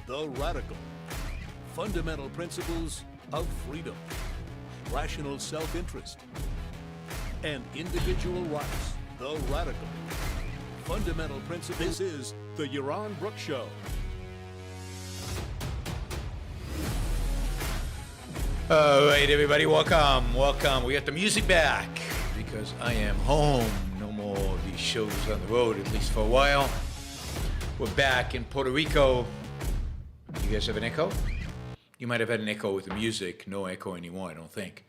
the radical. Fundamental principles of freedom, rational self-interest, and individual rights. The radical. Fundamental principles. This is the Yaron Brook Show. All right, everybody, welcome. We got the music back because I am home. No more of these shows on the road, at least for a while. We're back in Puerto Rico. You guys have an echo? You might have had an echo with the music. No echo anymore, I don't think.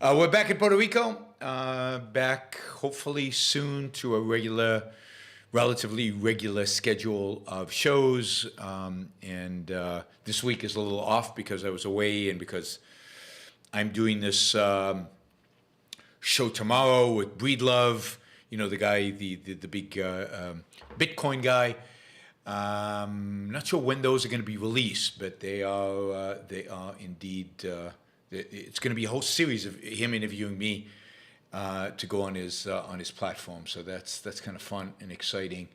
We're back in Puerto Rico. Back hopefully soon to a relatively regular schedule of shows. And this week is a little off because I was away and because I'm doing this show tomorrow with Breedlove, you know, the guy, the big Bitcoin guy. Not sure when those are going to be released, but they are indeed. It's going to be a whole series of him interviewing me to go on his platform. So that's kind of fun and exciting.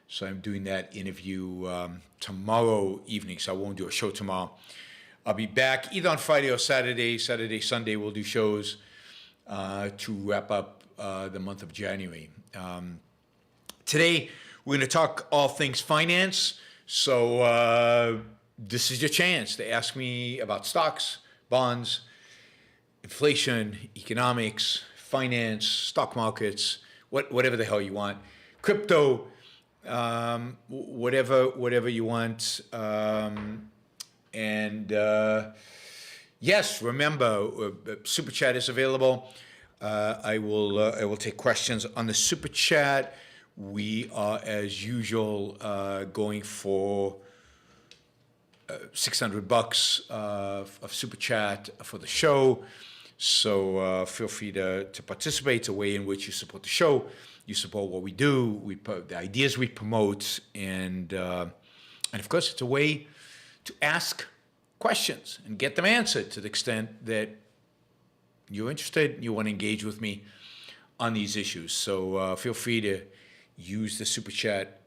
So I'm doing that interview tomorrow evening. So I won't do a show tomorrow. I'll be back either on Friday or Saturday. Sunday we'll do shows to wrap up the month of January. Today we're going to talk all things finance. So this is your chance to ask me about stocks, bonds, inflation, economics, finance, stock markets, whatever the hell you want, crypto, whatever you want. Yes, remember, Super Chat is available. I will take questions on the Super Chat. We are, as usual, going for $600 of Super Chat for the show. So feel free to participate. It's a way in which you support the show. You support what we do, the ideas we promote, and of course, it's a way to ask questions and get them answered to the extent that you're interested and you want to engage with me on these issues. So feel free to use the Super Chat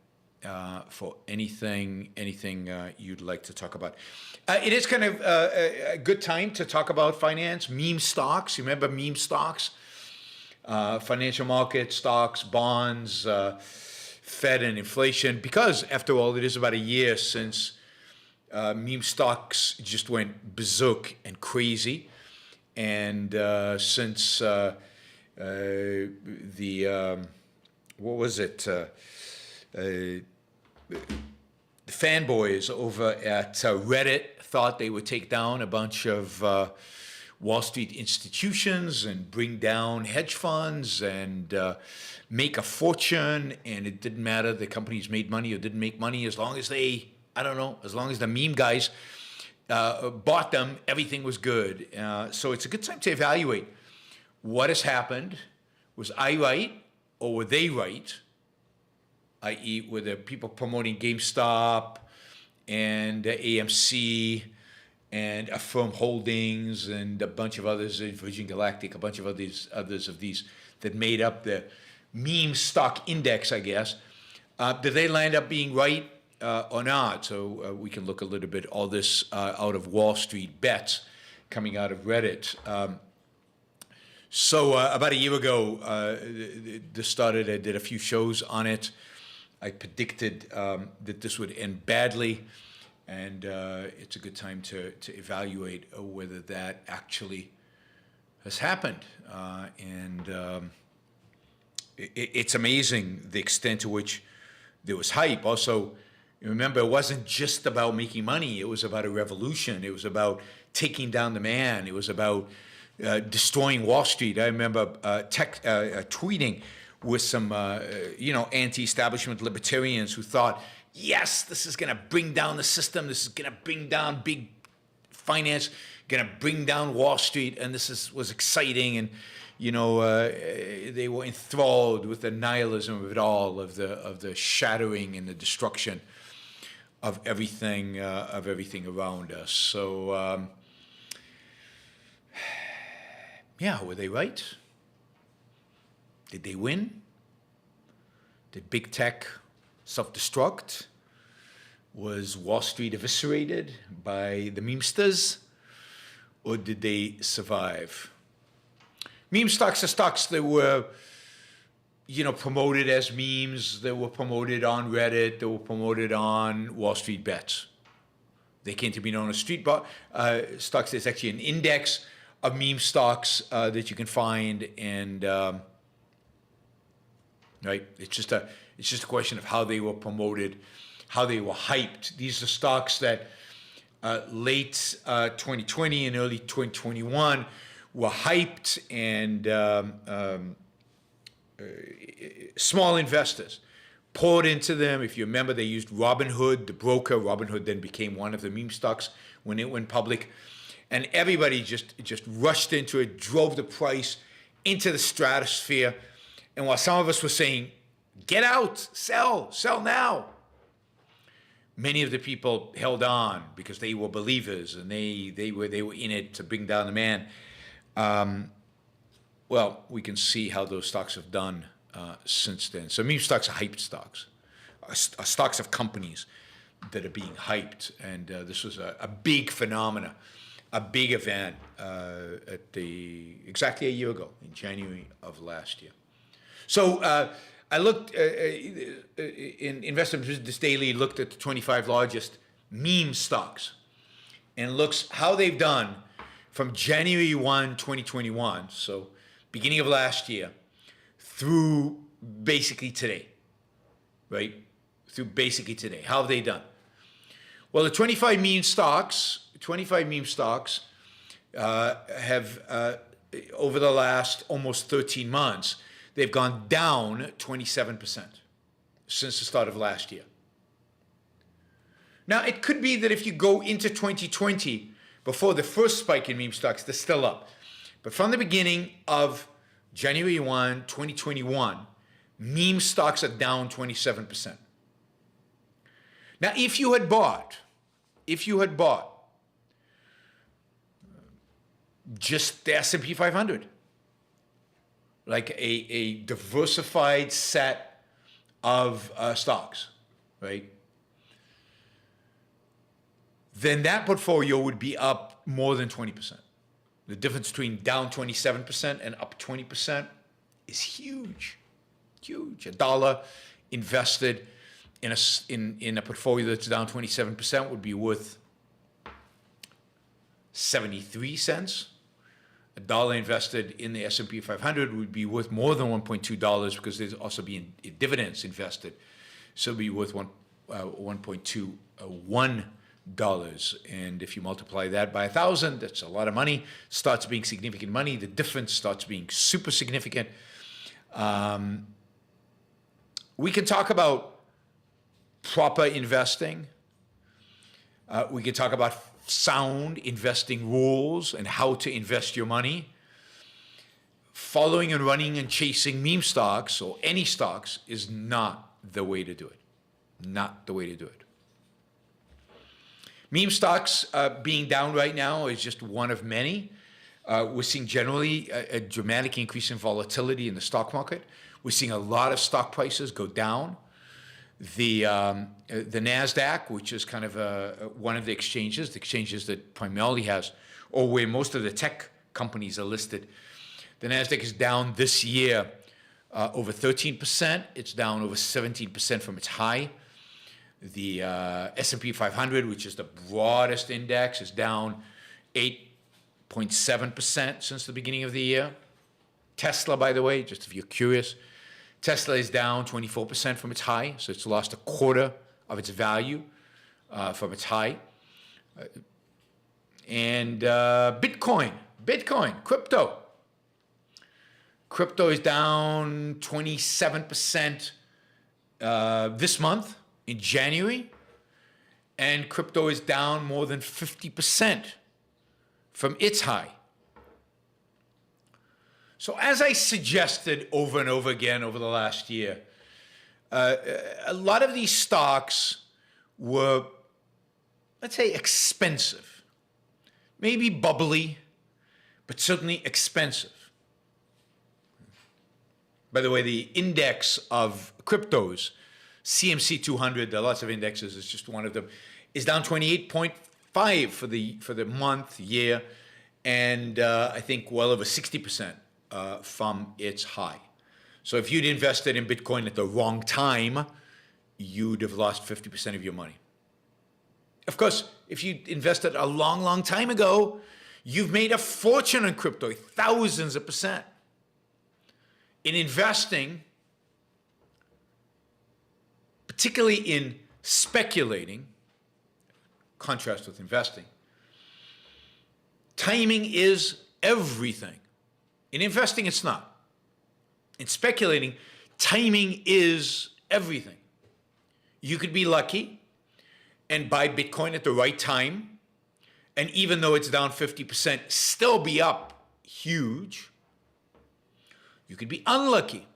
for anything you'd like to talk about. It is kind of a good time to talk about finance, meme stocks. You remember meme stocks? Financial markets, stocks, bonds, Fed and inflation. Because after all, it is about a year since meme stocks just went berserk and crazy. And since what was it? The fanboys over at Reddit thought they would take down a bunch of Wall Street institutions and bring down hedge funds and make a fortune. And it didn't matter the companies made money or didn't make money as long as as long as the meme guys bought them, everything was good. So it's a good time to evaluate what has happened. Was I right or were they right? I.e., were the people promoting GameStop and AMC and Affirm Holdings and a bunch of others, Virgin Galactic, a bunch of others of these that made up the meme stock index, I guess. Did they land up being right or not? So we can look a little bit all this out of Wall Street bets coming out of Reddit. So about a year ago, this started. I did a few shows on it. I predicted that this would end badly, and it's a good time to evaluate whether that actually has happened. It's amazing the extent to which there was hype. Also, remember, it wasn't just about making money. It was about a revolution. It was about taking down the man. It was about destroying Wall Street. I remember tweeting with some, anti-establishment libertarians who thought, yes, this is going to bring down the system. This is going to bring down big finance, going to bring down Wall Street, and was exciting. And they were enthralled with the nihilism of it all, of the shattering and the destruction of everything around us. So, were they right? Did they win? Did big tech self-destruct? Was Wall Street eviscerated by the memesters, or did they survive? Meme stocks are stocks that were, promoted as memes, that were promoted on Reddit, that were promoted on Wall Street Bets. They came to be known as stocks. There's actually an index of meme stocks that you can find, and right, it's just a question of how they were promoted, how they were hyped. These are stocks that late 2020 and early 2021 were hyped, and small investors poured into them. If you remember, they used Robinhood, the broker. Robinhood then became one of the meme stocks when it went public. And everybody just rushed into it, drove the price into the stratosphere. And while some of us were saying, get out, sell now, many of the people held on because they were believers and they were in it to bring down the man. Well, we can see how those stocks have done since then. So meme stocks are hyped stocks, are stocks of companies that are being hyped. And this was a big phenomena, a big event exactly a year ago, in January of last year. So I looked in Investment Business Daily, looked at the 25 largest meme stocks and looks how they've done from January 1, 2021, so beginning of last year, through basically today, right? Through basically today. How have they done? Well, the 25 meme stocks have, over the last almost 13 months, they've gone down 27% since the start of last year. Now, it could be that if you go into 2020, before the first spike in meme stocks, they're still up. But from the beginning of January 1, 2021, meme stocks are down 27%. Now, if you had bought just the S&P 500, like a diversified set of stocks, right? Then that portfolio would be up more than 20%. The difference between down 27% and up 20% is huge, huge. $1 invested in a portfolio that's down 27% would be worth 73 cents. $1 invested in the S&P 500 would be worth more than $1.2 because there's also being dividends invested, so it'd be worth $1.21. And if you multiply that by 1,000, that's a lot of money. Starts being significant money. The difference starts being super significant. We can talk about proper investing. We can talk about sound investing rules and how to invest your money. Following and running and chasing meme stocks or any stocks is not the way to do it. Not the way to do it. Meme stocks being down right now is just one of many. We're seeing generally a dramatic increase in volatility in the stock market. We're seeing a lot of stock prices go down. The NASDAQ, which is kind of one of the exchanges that primarily has, or where most of the tech companies are listed, the NASDAQ is down this year over 13%. It's down over 17% from its high. The S&P 500, which is the broadest index, is down 8.7% since the beginning of the year. Tesla, by the way, just if you're curious, Tesla is down 24% from its high, so it's lost a quarter of its value from its high. And Bitcoin, crypto is down 27% this month in January, and crypto is down more than 50% from its high. So as I suggested over and over again over the last year, a lot of these stocks were, let's say, expensive. Maybe bubbly, but certainly expensive. By the way, the index of cryptos CMC 200, there are lots of indexes, it's just one of them, is down 28.5 for the month, year, and I think well over 60% from its high. So if you'd invested in Bitcoin at the wrong time, you'd have lost 50% of your money. Of course, if you invested a long, long time ago, you've made a fortune in crypto, thousands of percent. In investing, particularly in speculating, contrast with investing, timing is everything. In investing, it's not. In speculating, timing is everything. You could be lucky and buy Bitcoin at the right time, and even though it's down 50%, still be up huge. You could be unlucky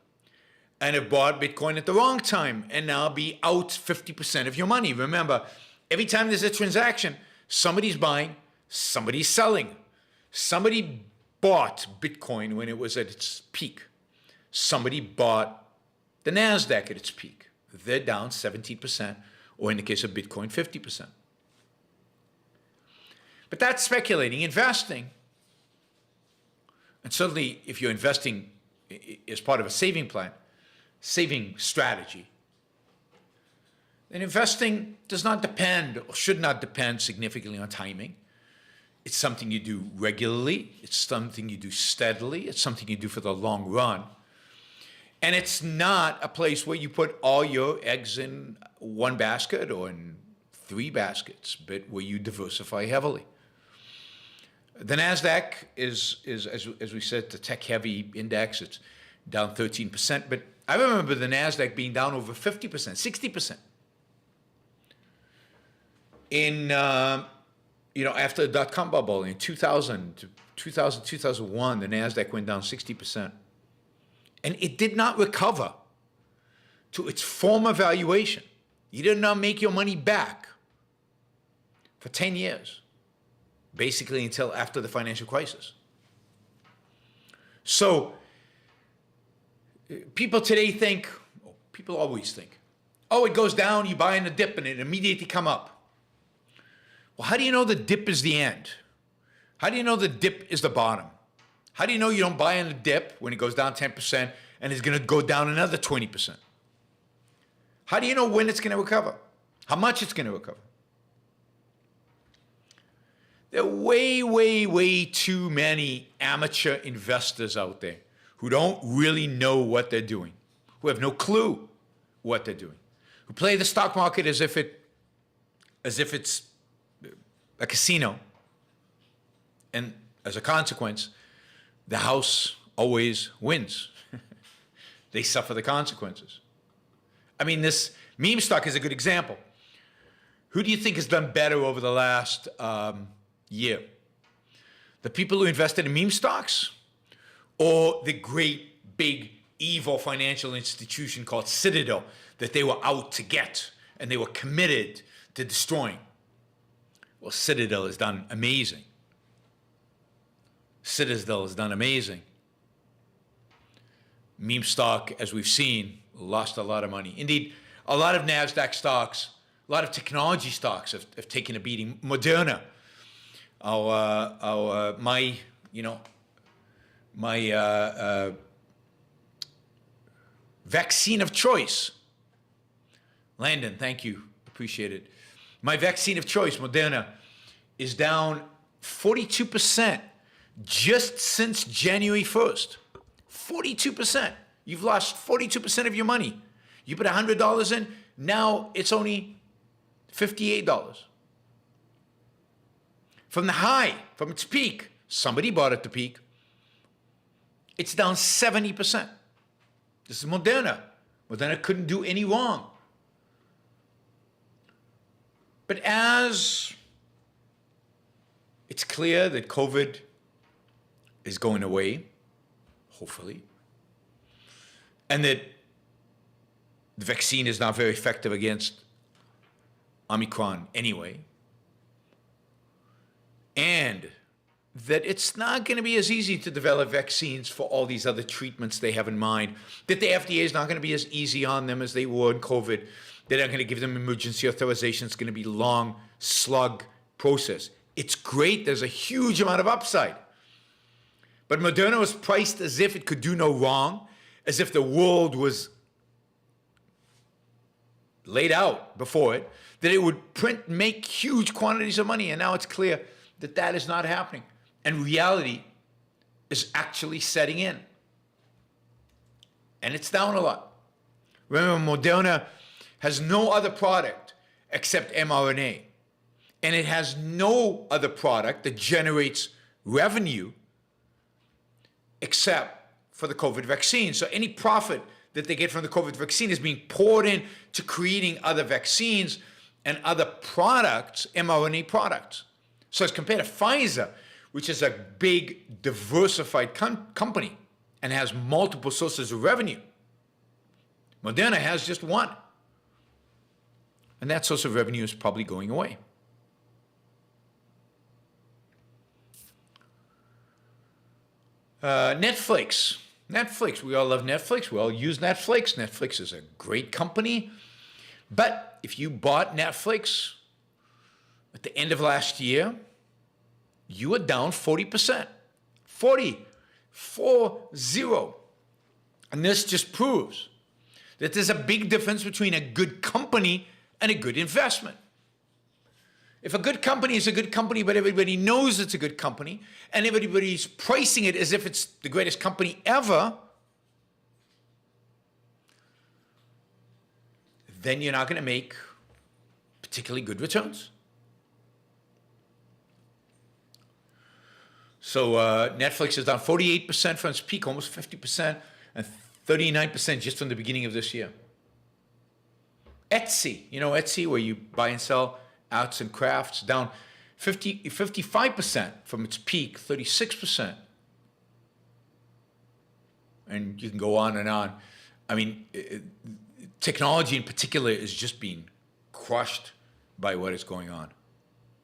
and have bought Bitcoin at the wrong time and now be out 50% of your money. Remember, every time there's a transaction, somebody's buying, somebody's selling. Somebody bought Bitcoin when it was at its peak. Somebody bought the NASDAQ at its peak. They're down 17%, or in the case of Bitcoin, 50%. But that's speculating. Investing, and certainly if you're investing as part of a saving plan, saving strategy, then investing does not depend or should not depend significantly on timing. It's something you do regularly. It's something you do steadily. It's something you do for the long run. And it's not a place where you put all your eggs in one basket or in 3 baskets, but where you diversify heavily. The NASDAQ is as we said, the tech-heavy index. It's down 13%, but I remember the NASDAQ being down over 50%, 60%. In, after the dot-com bubble in 2000, 2001, the NASDAQ went down 60%. And it did not recover to its former valuation. You did not make your money back for 10 years, basically until after the financial crisis. So people today think, people always think, oh, it goes down, you buy in a dip, and it immediately come up. Well, how do you know the dip is the end? How do you know the dip is the bottom? How do you know you don't buy in a dip when it goes down 10% and it's going to go down another 20%? How do you know when it's going to recover? How much it's going to recover? There are way, way, way too many amateur investors out there who don't really know what they're doing, who have no clue what they're doing, who play the stock market as if it's a casino, and as a consequence, the house always wins. They suffer the consequences. I mean, this meme stock is a good example. Who do you think has done better over the last year? The people who invested in meme stocks, or the great, big, evil financial institution called Citadel that they were out to get and they were committed to destroying? Well, Citadel has done amazing. Citadel has done amazing. Meme stock, as we've seen, lost a lot of money. Indeed, a lot of NASDAQ stocks, a lot of technology stocks have taken a beating. Moderna, my vaccine of choice. Landon, thank you, appreciate it. My vaccine of choice, Moderna, is down 42%. Just since January 1st, 42%. You've lost 42% of your money. You put $100 in, now it's only $58. From the high, from its peak, somebody bought at the peak, it's down 70%. This is Moderna. Moderna couldn't do any wrong. But as it's clear that COVID is going away, hopefully, and that the vaccine is not very effective against Omicron anyway, and that it's not going to be as easy to develop vaccines for all these other treatments they have in mind, that the FDA is not going to be as easy on them as they were in COVID. They're not going to give them emergency authorization. It's going to be a long slug process. It's great. There's a huge amount of upside. But Moderna was priced as if it could do no wrong, as if the world was laid out before it, that it would make huge quantities of money. And now it's clear that that is not happening. And reality is actually setting in. And it's down a lot. Remember, Moderna has no other product except mRNA. And it has no other product that generates revenue except for the COVID vaccine. So any profit that they get from the COVID vaccine is being poured in to creating other vaccines and other products, mRNA products. So as compared to Pfizer, which is a big diversified company and has multiple sources of revenue, Moderna has just one. And that source of revenue is probably going away. Netflix. We all love Netflix. We all use Netflix. Netflix is a great company. But if you bought Netflix at the end of last year, you were down 40%. 40. And this just proves that there's a big difference between a good company and a good investment. If a good company is a good company, but everybody knows it's a good company, and everybody's pricing it as if it's the greatest company ever, then you're not going to make particularly good returns. So Netflix is down 48% from its peak, almost 50%, and 39% just from the beginning of this year. Etsy, you know Etsy, where you buy and sell arts and crafts, down 55% from its peak, 36%. And you can go on and on. I mean, technology in particular is just being crushed by what is going on,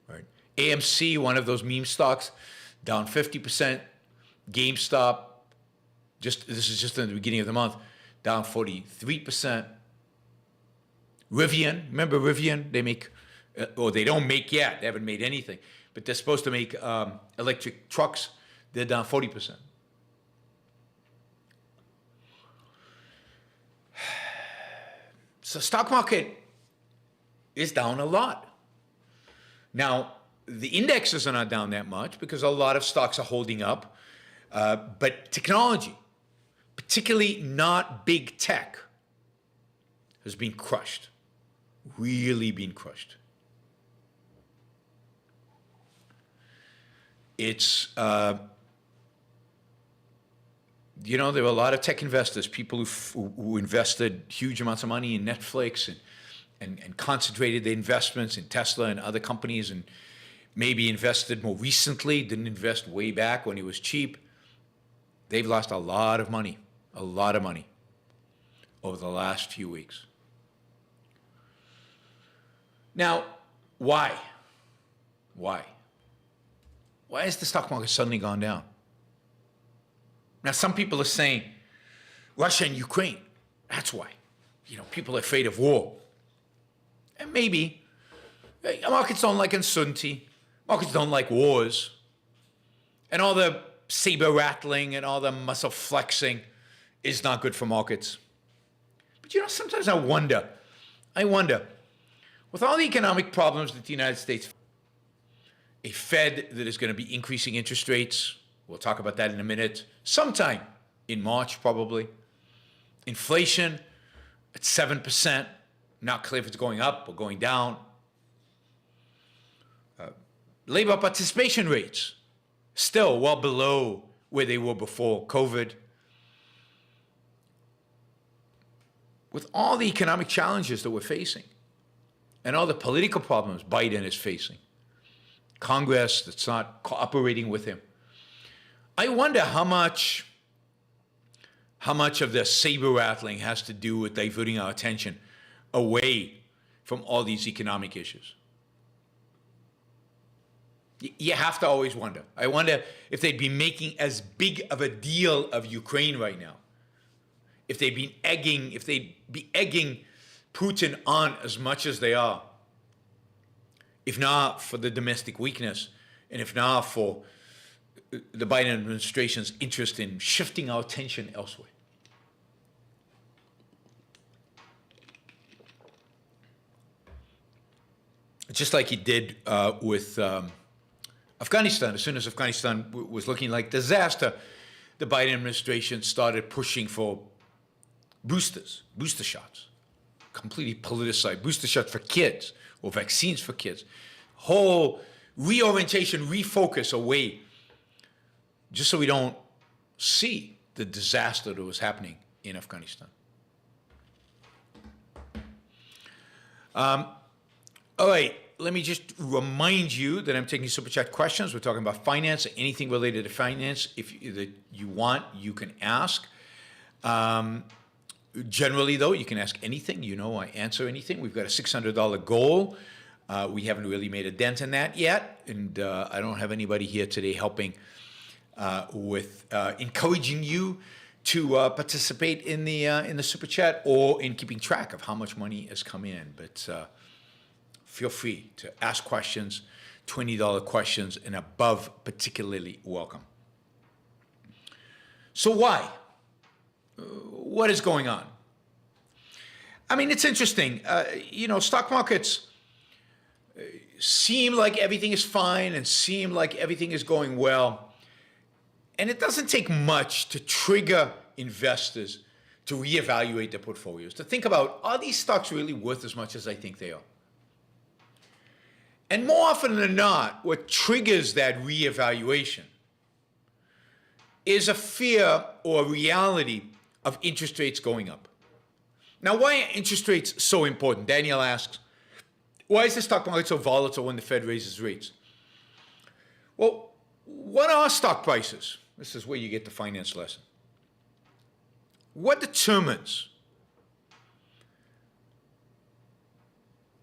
right? AMC, one of those meme stocks, down 50%. GameStop, this is just in the beginning of the month, down 43%. Rivian, remember Rivian? They make, or they don't make yet, they haven't made anything, but they're supposed to make electric trucks. They're down 40%. So stock market is down a lot. Now, the indexes are not down that much because a lot of stocks are holding up. But technology, particularly not big tech, has been crushed, really been crushed. It's, there were a lot of tech investors, people who invested huge amounts of money in Netflix and concentrated their investments in Tesla and other companies, and maybe invested more recently, didn't invest way back when it was cheap. They've lost a lot of money over the last few weeks. Now, why? Why has the stock market suddenly gone down? Now, some people are saying Russia and Ukraine, that's why. People are afraid of war. And maybe markets don't like uncertainty. Markets don't like wars. And all the saber rattling and all the muscle flexing is not good for markets. But sometimes I wonder, with all the economic problems that the United States, a Fed that is going to be increasing interest rates, we'll talk about that in a minute, sometime in March probably. Inflation at 7%, not clear if it's going up or going down. Labor participation rates, still well below where they were before COVID. With all the economic challenges that we're facing and all the political problems Biden is facing, Congress that's not cooperating with him, I wonder how much of the saber rattling has to do with diverting our attention away from all these economic issues. You have to always wonder. I wonder if they'd be making as big of a deal of Ukraine right now. If they'd be egging Putin on as much as they are. If not for the domestic weakness, and if not for the Biden administration's interest in shifting our attention elsewhere. Just like he did with Afghanistan. As soon as Afghanistan was looking like disaster, the Biden administration started pushing for booster shots, completely politicized, booster shots for kids or vaccines for kids. Whole reorientation, refocus away, just so we don't see the disaster that was happening in Afghanistan. All right, let me just remind you that I'm taking Super Chat questions. We're talking about finance, anything related to finance. If you want, you can ask. Generally, though, you can ask anything. You know I answer anything. We've got a $600 goal. We haven't really made a dent in that yet, and I don't have anybody here today helping with encouraging you to participate in the Super Chat or in keeping track of how much money has come in. But feel free to ask questions, $20 questions and above, particularly welcome. So why? What is going on? I mean, it's interesting. Stock markets seem like everything is fine and seem like everything is going well. And it doesn't take much to trigger investors to reevaluate their portfolios, to think about, are these stocks really worth as much as I think they are? And more often than not, what triggers that reevaluation is a fear or a reality of interest rates going up. Now, why are interest rates so important? Daniel asks, why is the stock market so volatile when the Fed raises rates? Well, what are stock prices? This is where you get the finance lesson. What determines,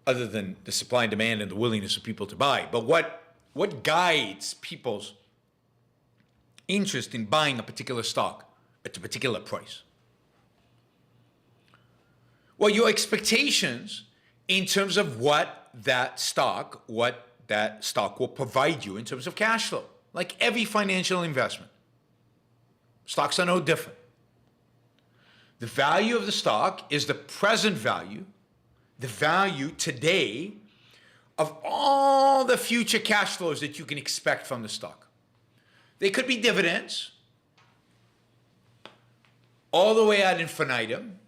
other than the supply and demand and the willingness of people to buy, but what guides people's interest in buying a particular stock at a particular price? Well, your expectations in terms of what that stock will provide you in terms of cash flow, like every financial investment. Stocks are no different. The value of the stock is the present value, the value today of all the future cash flows that you can expect from the stock. They could be dividends all the way ad infinitum,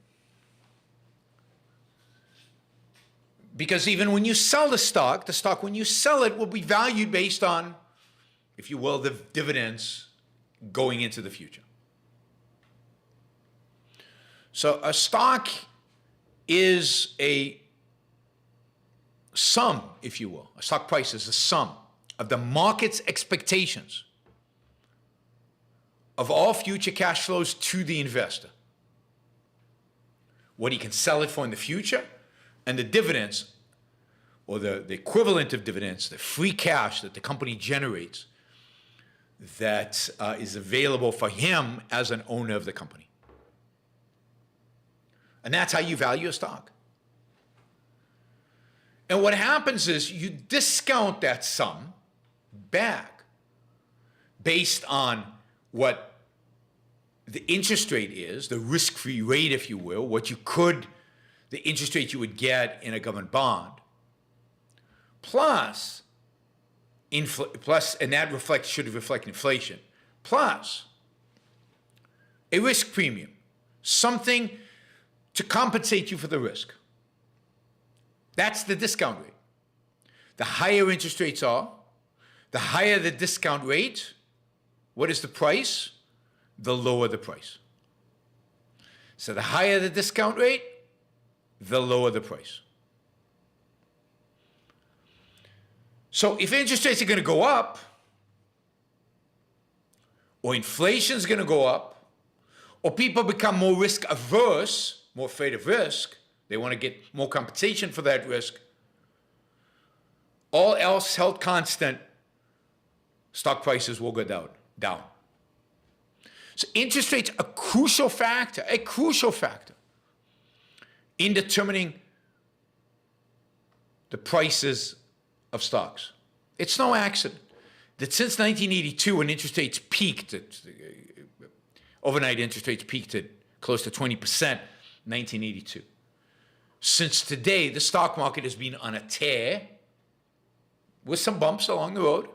because even when you sell the stock, when you sell it will be valued based on, if you will, the dividends going into the future. So a stock is a sum, if you will. A stock price is a sum of the market's expectations of all future cash flows to the investor, what he can sell it for in the future, and the dividends, or the equivalent of dividends, the free cash that the company generates that is available for him as an owner of the company. And that's how you value a stock. And what happens is you discount that sum back based on what the interest rate is, the risk-free rate, if you will, the interest rate you would get in a government bond, plus, and that should reflect inflation, plus a risk premium, something to compensate you for the risk. That's the discount rate. The higher interest rates are, the higher the discount rate. What is the price? The lower the price. So the higher the discount rate, the lower the price. So if interest rates are going to go up, or inflation is going to go up, or people become more risk averse, more afraid of risk, they want to get more compensation for that risk, all else held constant, stock prices will go down. So interest rates are a crucial factor in determining the prices of stocks. It's no accident that since 1982, when interest rates peaked, overnight interest rates peaked at close to 20%, 1982. Since today, the stock market has been on a tear with some bumps along the road,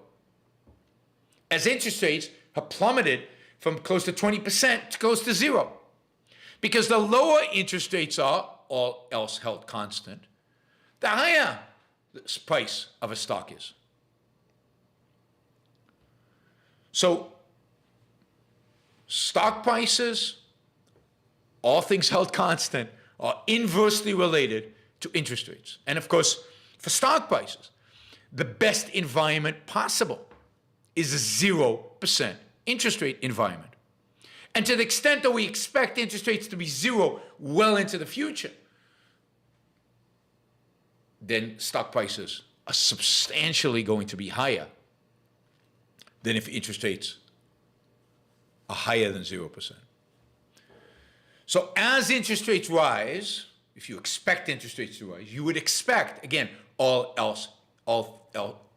as interest rates have plummeted from close to 20% to close to zero. Because the lower interest rates are, all else held constant, the higher the price of a stock is. So stock prices, all things held constant, are inversely related to interest rates. And of course, for stock prices, the best environment possible is a 0% interest rate environment. And to the extent that we expect interest rates to be zero well into the future, then stock prices are substantially going to be higher than if interest rates are higher than 0%. So as interest rates rise, if you expect interest rates to rise, you would expect, again, all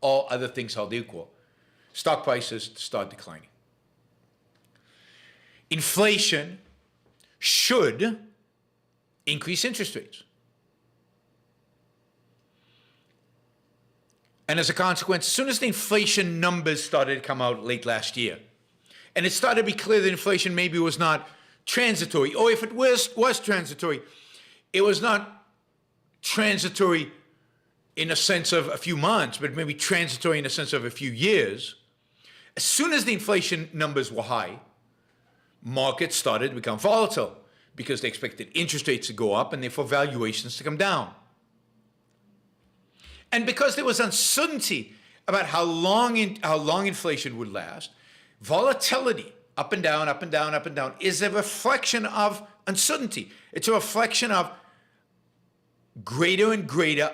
other things held equal, stock prices to start declining. Inflation should increase interest rates. And as a consequence, as soon as the inflation numbers started to come out late last year, and it started to be clear that inflation maybe was not transitory, or if it was transitory, it was not transitory in a sense of a few months, but maybe transitory in a sense of a few years. As soon as the inflation numbers were high, markets started to become volatile because they expected interest rates to go up and therefore valuations to come down. And because there was uncertainty about how long inflation would last, volatility, up and down, up and down, up and down, is a reflection of uncertainty. It's a reflection of greater and greater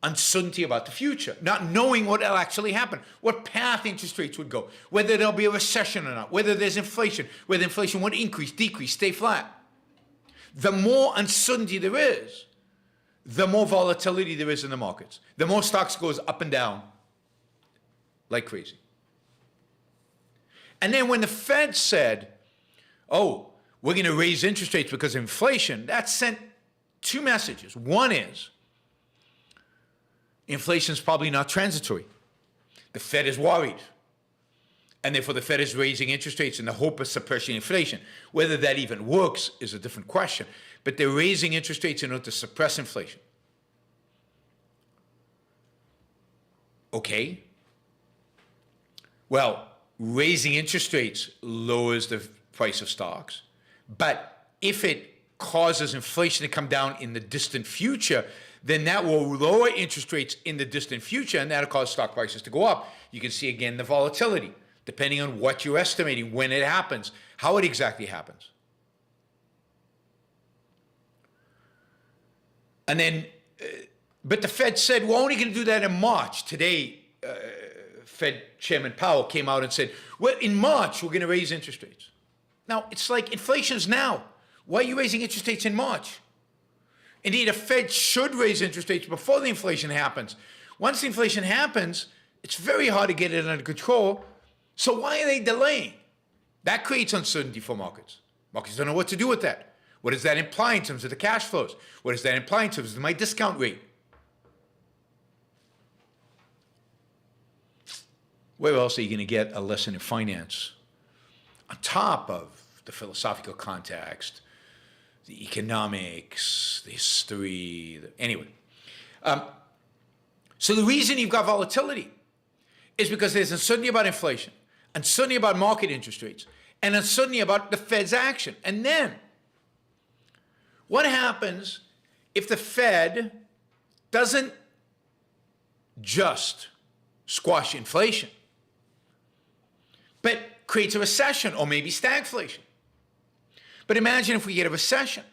uncertainty about the future, not knowing what will actually happen, what path interest rates would go, whether there'll be a recession or not, whether there's inflation, whether inflation would increase, decrease, stay flat. The more uncertainty there is, the more volatility there is in the markets. The more stocks goes up and down like crazy. And then when the Fed said, oh, we're going to raise interest rates because of inflation, that sent two messages. One is, inflation is probably not transitory. The Fed is worried. And therefore the Fed is raising interest rates in the hope of suppressing inflation. Whether that even works is a different question. But they're raising interest rates in order to suppress inflation. Okay. Well, raising interest rates lowers the price of stocks. But if it causes inflation to come down in the distant future, then that will lower interest rates in the distant future, and that'll cause stock prices to go up. You can see again the volatility, depending on what you're estimating, when it happens, how it exactly happens. And then, but the Fed said, we're only going to do that in March. Today, Fed Chairman Powell came out and said, well, in March, we're going to raise interest rates. Now, it's like inflation is now. Why are you raising interest rates in March? Indeed, a Fed should raise interest rates before the inflation happens. Once the inflation happens, it's very hard to get it under control. So why are they delaying? That creates uncertainty for markets. Markets don't know what to do with that. What does that imply in terms of the cash flows? What does that imply in terms of my discount rate? Where else are you going to get a lesson in finance on top of the philosophical context, the economics, the history, anyway. So the reason you've got volatility is because there's uncertainty about inflation, uncertainty about market interest rates, and uncertainty about the Fed's action. And then, what happens if the Fed doesn't just squash inflation, but creates a recession or maybe stagflation? But imagine if we get a recession.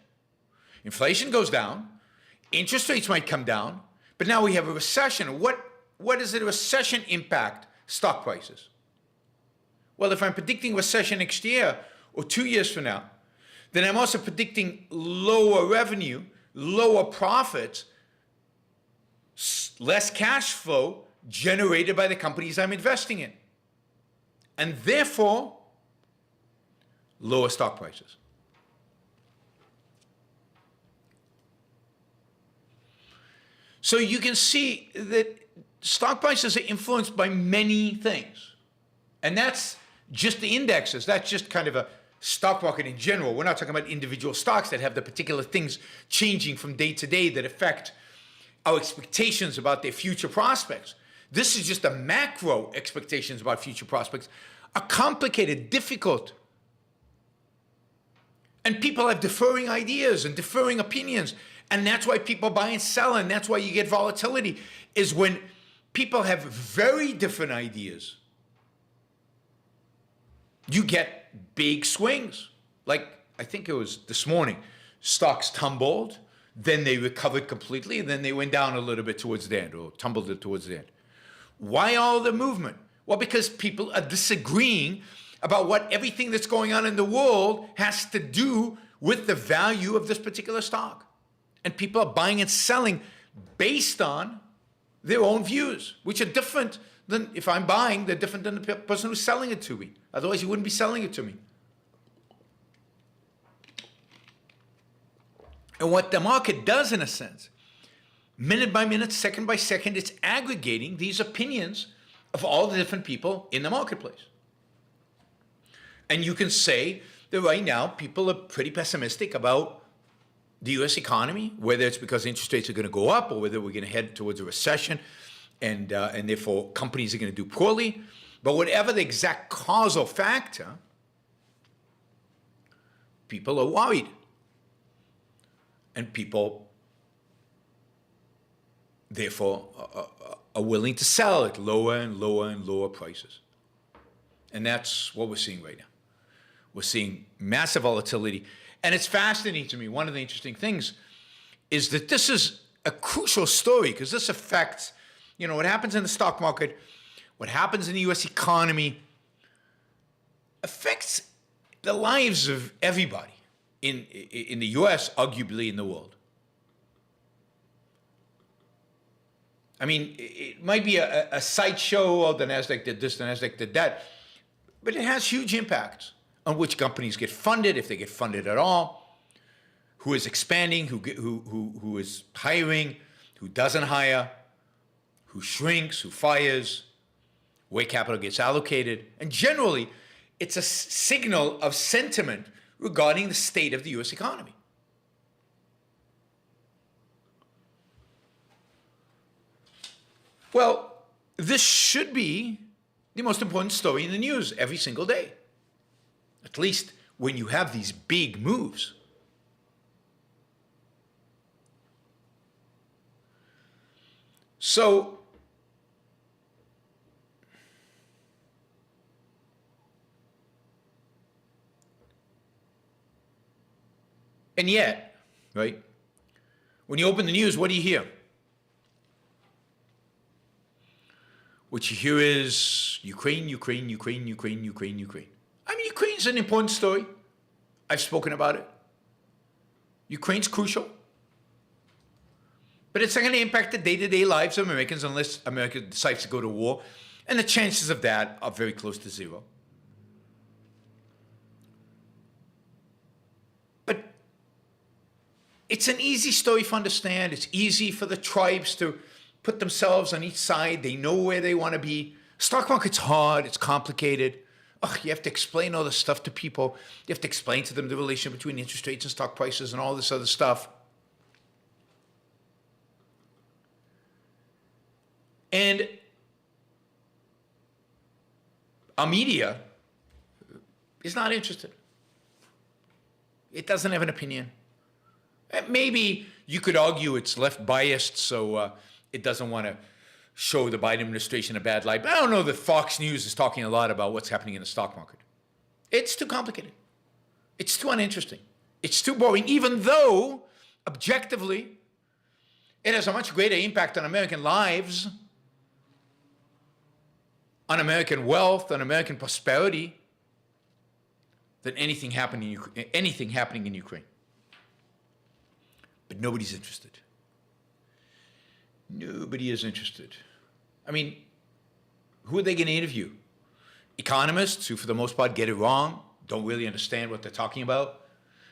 Inflation goes down, interest rates might come down, but now we have a recession. What does a recession impact stock prices? Well, if I'm predicting recession next year or 2 years from now, then I'm also predicting lower revenue, lower profits, less cash flow generated by the companies I'm investing in. And therefore, lower stock prices. So you can see that stock prices are influenced by many things. And that's just the indexes. That's just kind of a stock market in general. We're not talking about individual stocks that have the particular things changing from day to day that affect our expectations about their future prospects. This is just the macro expectations about future prospects are complicated, difficult. And people have differing ideas and differing opinions. And that's why people buy and sell, and that's why you get volatility, is when people have very different ideas. You get big swings. Like, I think it was this morning, stocks tumbled, then they recovered completely, and then they went down a little bit towards the end, or tumbled it towards the end. Why all the movement? Well, because people are disagreeing about what everything that's going on in the world has to do with the value of this particular stock. And people are buying and selling based on their own views, which are different than, if I'm buying, they're different than the person who's selling it to me. Otherwise, you wouldn't be selling it to me. And what the market does, in a sense, minute by minute, second by second, it's aggregating these opinions of all the different people in the marketplace. And you can say that right now, people are pretty pessimistic about the U.S. economy, whether it's because interest rates are going to go up or whether we're going to head towards a recession and therefore companies are going to do poorly. But whatever the exact causal factor, people are worried. And people, therefore, are willing to sell at lower and lower and lower prices. And that's what we're seeing right now. We're seeing massive volatility. And it's fascinating to me. One of the interesting things is that this is a crucial story because this affects, what happens in the stock market, what happens in the U.S. economy, affects the lives of everybody in the U.S., arguably in the world. I mean, it might be a sideshow, the NASDAQ did this, the NASDAQ did that, but it has huge impacts on which companies get funded, if they get funded at all, who is expanding, who is hiring, who doesn't hire, who shrinks, who fires, where capital gets allocated. And generally, it's a signal of sentiment regarding the state of the U.S. economy. Well, this should be the most important story in the news every single day. At least when you have these big moves. So, and yet, right, when you open the news, what do you hear? What you hear is Ukraine, Ukraine, Ukraine, Ukraine, Ukraine, Ukraine. I mean, Ukraine's an important story. I've spoken about it. Ukraine's crucial. But it's not going to impact the day-to-day lives of Americans unless America decides to go to war. And the chances of that are very close to zero. But it's an easy story to understand. It's easy for the tribes to put themselves on each side. They know where they want to be. Stock market's hard. It's complicated. You have to explain all this stuff to people. You have to explain to them the relation between interest rates and stock prices and all this other stuff. And our media is not interested. It doesn't have an opinion. Maybe you could argue it's left biased, so it doesn't want to show the Biden administration a bad light. But I don't know that Fox News is talking a lot about what's happening in the stock market. It's too complicated. It's too uninteresting. It's too boring, even though, objectively, it has a much greater impact on American lives on American wealth, on American prosperity, than anything happening in Ukraine. But nobody's interested. Nobody is interested. I mean, who are they going to interview? Economists who, for the most part, get it wrong, don't really understand what they're talking about,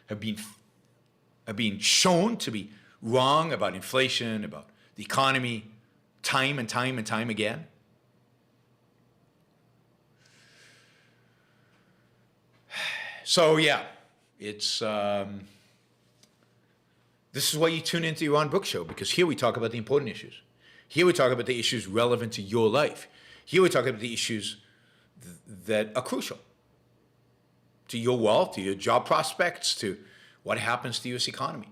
have been shown to be wrong about inflation, about the economy, time and time and time again. So yeah, it's this is why you tune into the Ron Brooks Show, because here we talk about the important issues. Here we talk about the issues relevant to your life. Here we talk about the issues that are crucial to your wealth, to your job prospects, to what happens to the U.S. economy.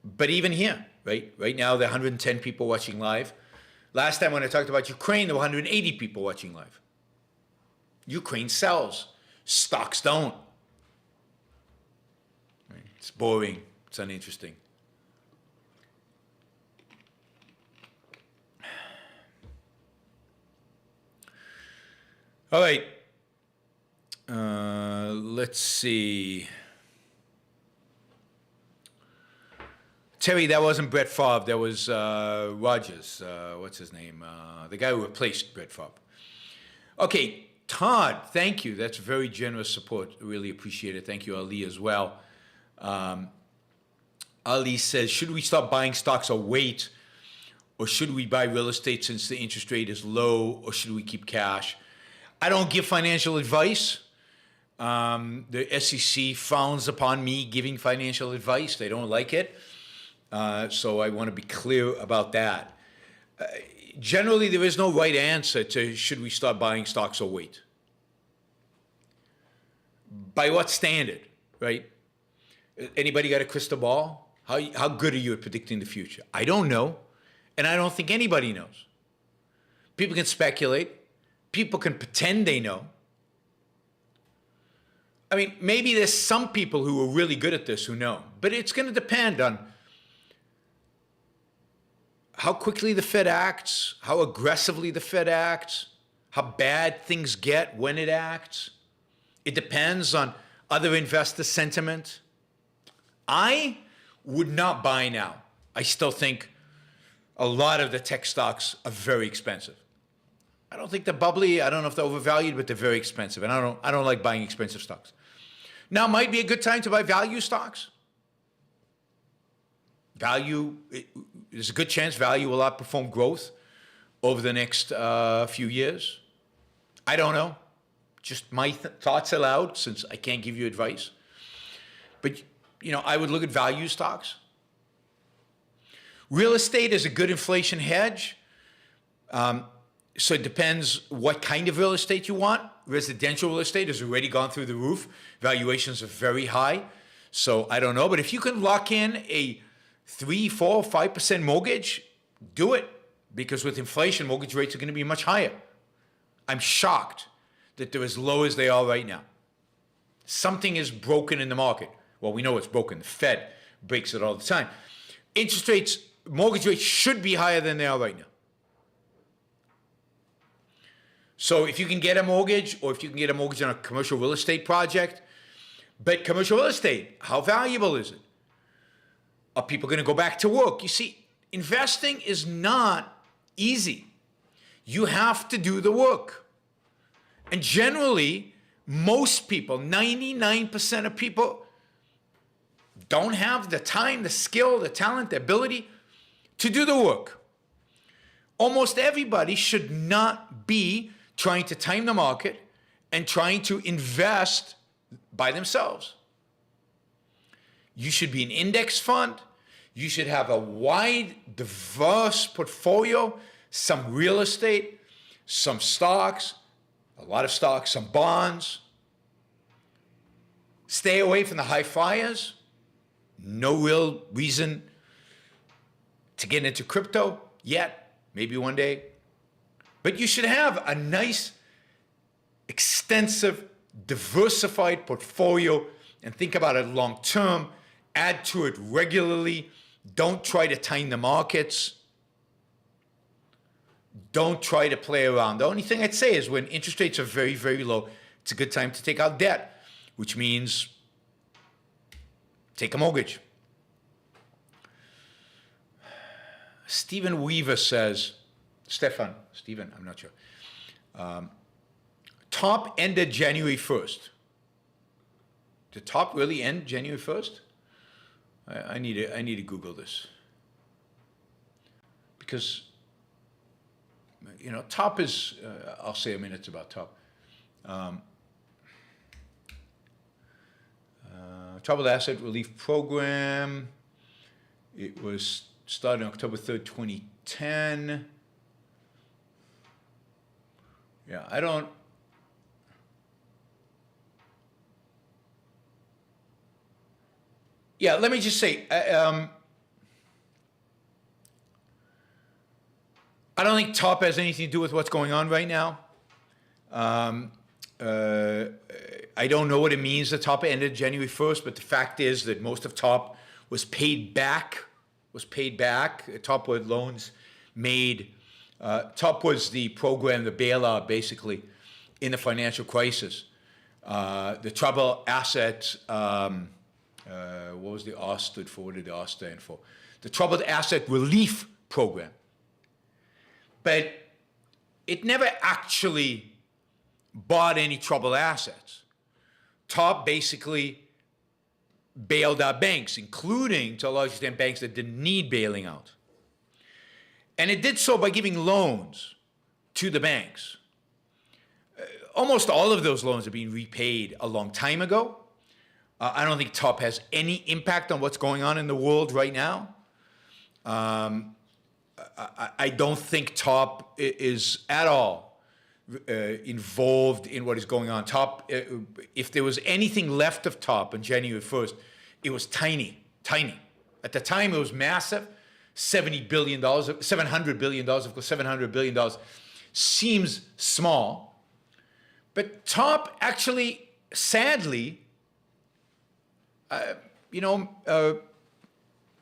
But even here, right now, there are 110 people watching live. Last time when I talked about Ukraine, there were 180 people watching live. Ukraine sells. Stocks don't. Right? It's boring. It's uninteresting. All right. Let's see. Terry, that wasn't Brett Favre. That was Rogers. What's his name? The guy who replaced Brett Favre. Okay, Todd, thank you. That's very generous support. Really appreciate it. Thank you, Ali, as well. Ali says, should we stop buying stocks or wait? Or should we buy real estate since the interest rate is low? Or should we keep cash? I don't give financial advice. The SEC frowns upon me giving financial advice. They don't like it. So I want to be clear about that. Generally, there is no right answer to should we start buying stocks or wait. By what standard, right? Anybody got a crystal ball? How good are you at predicting the future? I don't know, and I don't think anybody knows. People can speculate. People can pretend they know. I mean, maybe there's some people who are really good at this who know, but it's going to depend on how quickly the Fed acts, how aggressively the Fed acts, how bad things get when it acts. It depends on other investor sentiment. I would not buy now. I still think a lot of the tech stocks are very expensive. I don't think they're bubbly. I don't know if they're overvalued, but they're very expensive. And I don't like buying expensive stocks. Now might be a good time to buy value stocks. There's a good chance value will outperform growth over the next few years. I don't know. Just my thoughts aloud, since I can't give you advice. But, I would look at value stocks. Real estate is a good inflation hedge. So it depends what kind of real estate you want. Residential real estate has already gone through the roof. Valuations are very high. So I don't know. But if you can lock in a 3%, 4%, 5% mortgage, do it. Because with inflation, mortgage rates are going to be much higher. I'm shocked that they're as low as they are right now. Something is broken in the market. Well, we know it's broken. The Fed breaks it all the time. Interest rates, mortgage rates should be higher than they are right now. So if you can get a mortgage, or if you can get a mortgage on a commercial real estate project, but commercial real estate, how valuable is it? Are people going to go back to work? You see, investing is not easy. You have to do the work. And generally, most people, 99% of people, don't have the time, the skill, the talent, the ability to do the work. Almost everybody should not be trying to time the market and trying to invest by themselves. You should be an index fund. You should have a wide, diverse portfolio, some real estate, some stocks, a lot of stocks, some bonds. Stay away from the high flyers. No real reason to get into crypto yet, maybe one day. But you should have a nice, extensive, diversified portfolio and think about it long term. Add to it regularly. Don't try to time the markets. don't try to play around. The only thing I'd say is when interest rates are very, very low, it's a good time to take out debt, which means take a mortgage. Stephen Weaver says, Stephen, I'm not sure. TARP ended January 1st. Did TARP really end January 1st? I need to Google this. Because, you know, TARP is, I'll say a minute about TARP. Troubled Asset Relief Program. It was started on October 3rd, 2010. Yeah, I don't. Yeah, let me just say, I don't think TARP has anything to do with what's going on right now. I don't know what it means that TARP ended January 1st, but the fact is that most of TARP was paid back. TARP were loans made. TARP was the program, the bailout, basically, in the financial crisis. The troubled asset, what was the R stood for? What did the R stand for? The Troubled Asset Relief Program. But it never actually bought any troubled assets. TARP basically bailed out banks, including, to a large extent, banks that didn't need bailing out. And it did so by giving loans to the banks. Almost all of those loans are being repaid a long time ago. I don't think TARP has any impact on what's going on in the world right now. I don't think TARP is at all involved in what is going on. TARP, if there was anything left of TARP on January 1st, it was tiny. At the time, it was massive. $700 billion, of course, $700 billion seems small. But TARP actually, sadly,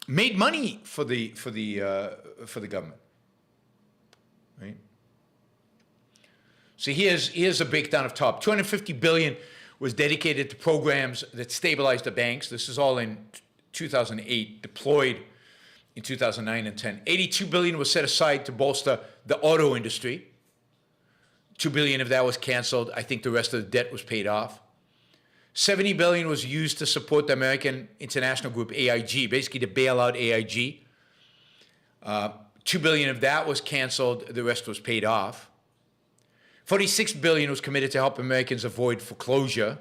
made money for the government, right? So here's a breakdown of TARP. $250 billion was dedicated to programs that stabilized the banks. This is all in 2008, deployed in 2009 and 10. $82 billion was set aside to bolster the auto industry. $2 billion of that was canceled. I think the rest of the debt was paid off. $70 billion was used to support the American International Group, AIG, basically to bail out AIG. $2 billion of that was canceled. The rest was paid off. $46 billion was committed to help Americans avoid foreclosure.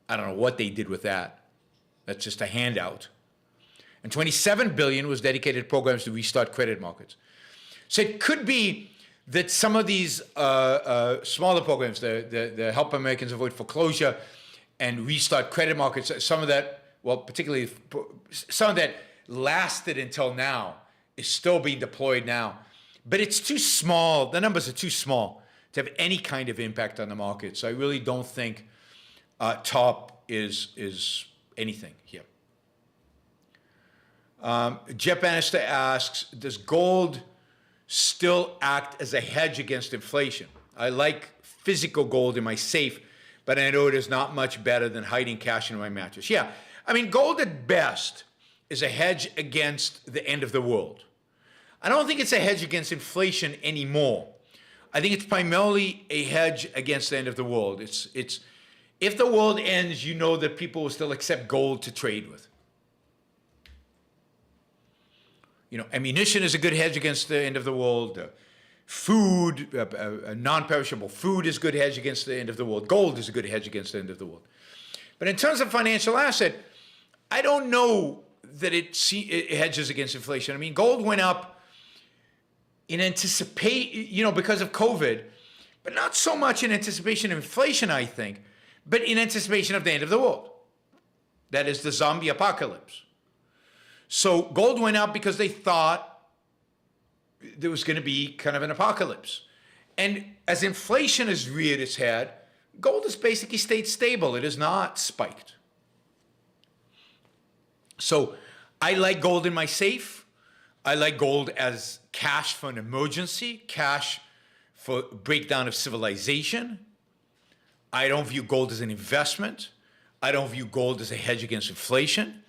I don't know what they did with that. That's just a handout. And $27 billion was dedicated to programs to restart credit markets. So it could be that some of these smaller programs, the help Americans avoid foreclosure and restart credit markets, some of that, well, particularly some of that lasted until now, is still being deployed now. But it's too small. The numbers are too small to have any kind of impact on the market. So I really don't think TARP is anything here. Jeff Bannister asks, does gold still act as a hedge against inflation? I like physical gold in my safe, but I know it is not much better than hiding cash in my mattress. Yeah, I mean, gold at best is a hedge against the end of the world. I don't think it's a hedge against inflation anymore. I think it's primarily a hedge against the end of the world. It's if the world ends, you know that people will still accept gold to trade with. You know, ammunition is a good hedge against the end of the world. Food, non-perishable food is a good hedge against the end of the world. Gold is a good hedge against the end of the world. But in terms of financial asset, I don't know that it hedges against inflation. I mean, gold went up in anticipation, because of COVID, but not so much in anticipation of inflation, I think, but in anticipation of the end of the world. That is the zombie apocalypse. So gold went up because they thought there was going to be kind of an apocalypse. And as inflation has reared its head, gold has basically stayed stable. It has not spiked. So I like gold in my safe. I like gold as cash for an emergency, cash for breakdown of civilization. I don't view gold as an investment. I don't view gold as a hedge against inflation.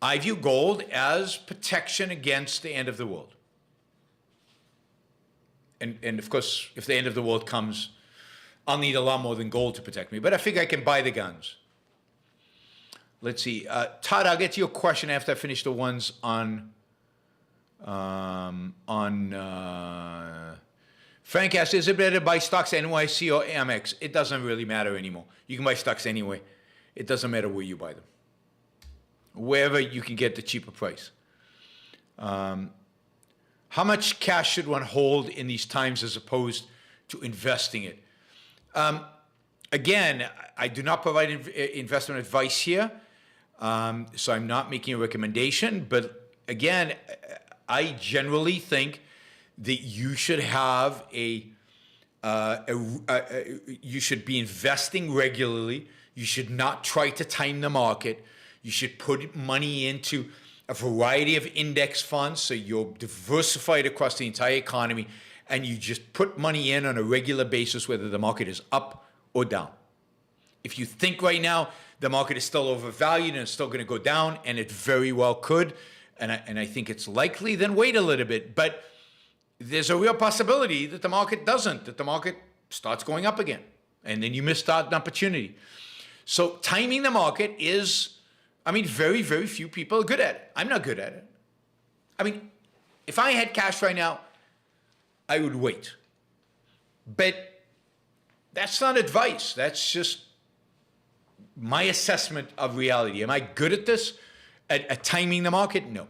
I view gold as protection against the end of the world. And of course, if the end of the world comes, I'll need a lot more than gold to protect me. But I figure I can buy the guns. Let's see. Todd, I'll get to your question after I finish the ones on Frank asks, is it better to buy stocks NYC or Amex? It doesn't really matter anymore. You can buy stocks anyway. It doesn't matter where you buy them. Wherever you can get the cheaper price. How much cash should one hold in these times as opposed to investing it? Again, I do not provide investment advice here, so I'm not making a recommendation. But again, I generally think that you should have you should be investing regularly. You should not try to time the market. You should put money into a variety of index funds so you're diversified across the entire economy, and you just put money in on a regular basis whether the market is up or down. If you think right now the market is still overvalued and it's still going to go down, and it very well could, and I think it's likely, then wait a little bit. But there's a real possibility that the market doesn't, that the market starts going up again, and then you missed out an opportunity. So timing the market is, very, very few people are good at it. I'm not good at it. If I had cash right now, I would wait. But that's not advice. That's just my assessment of reality. Am I good at this, at timing the market? No.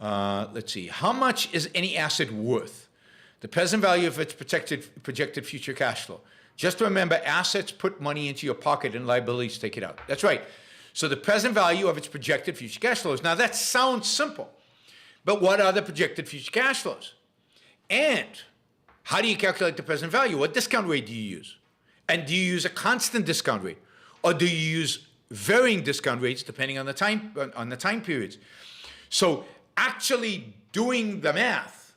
Let's see. How much is any asset worth? The present value of its projected future cash flow. Just remember, assets put money into your pocket and liabilities take it out. That's right. So the present value of its projected future cash flows. Now that sounds simple, but what are the projected future cash flows? And how do you calculate the present value? What discount rate do you use? And do you use a constant discount rate? Or do you use varying discount rates depending on the time periods? So actually doing the math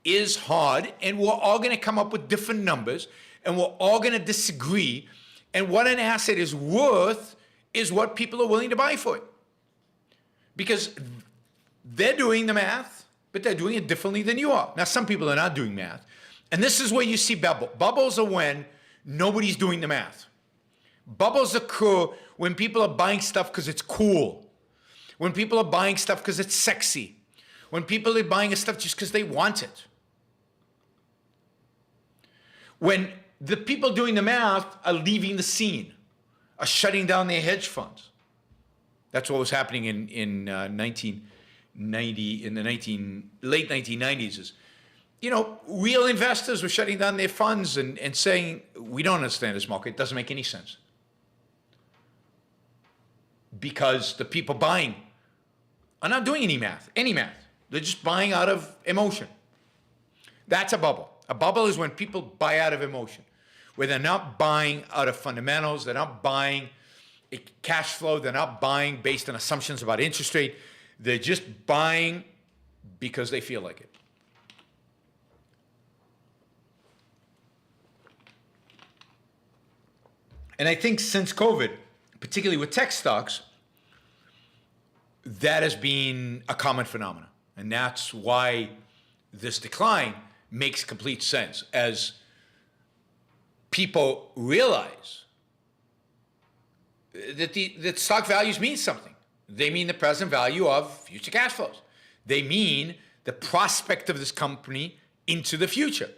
is hard, and we're all going to come up with different numbers, and we're all going to disagree. And what an asset is worth is what people are willing to buy for it. Because they're doing the math, but they're doing it differently than you are. Now, some people are not doing math. And this is where you see bubbles are when nobody's doing the math. Bubbles occur when people are buying stuff because it's cool. When people are buying stuff because it's sexy. When people are buying stuff just because they want it. When the people doing the math are leaving the scene, are shutting down their hedge funds. That's what was happening in 1990, in the late 1990s. Is, real investors were shutting down their funds and saying, we don't understand this market. It doesn't make any sense. Because the people buying are not doing any math. They're just buying out of emotion. That's a bubble. A bubble is when people buy out of emotion, where they're not buying out of fundamentals, they're not buying a cash flow, they're not buying based on assumptions about interest rate, they're just buying because they feel like it. And I think since COVID, particularly with tech stocks, that has been a common phenomenon. And that's why this decline makes complete sense as people realize that stock values mean something. They mean the present value of future cash flows. They mean the prospect of this company into the future.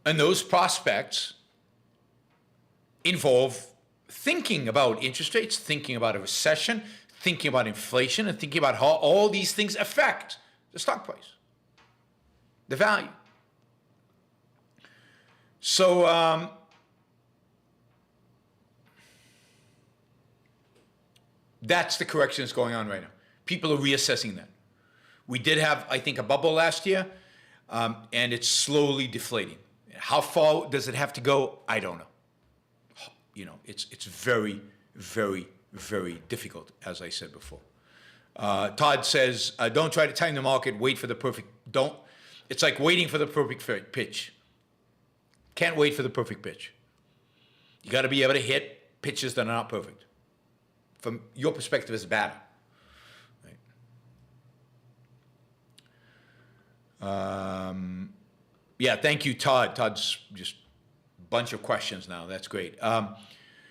And those prospects involve thinking about interest rates, thinking about a recession, thinking about inflation, and thinking about how all these things affect the stock price, the value. So that's the correction that's going on right now. People are reassessing that. We did have, I think, a bubble last year, and it's slowly deflating. How far does it have to go? I don't know. It's very, very, very difficult, as I said before. Todd says, don't try to time the market, wait for the perfect, don't. It's like waiting for the perfect pitch. Can't wait for the perfect pitch. You got to be able to hit pitches that are not perfect. From your perspective as a batter. Right? Yeah, thank you, Todd. Todd's just a bunch of questions now. That's great.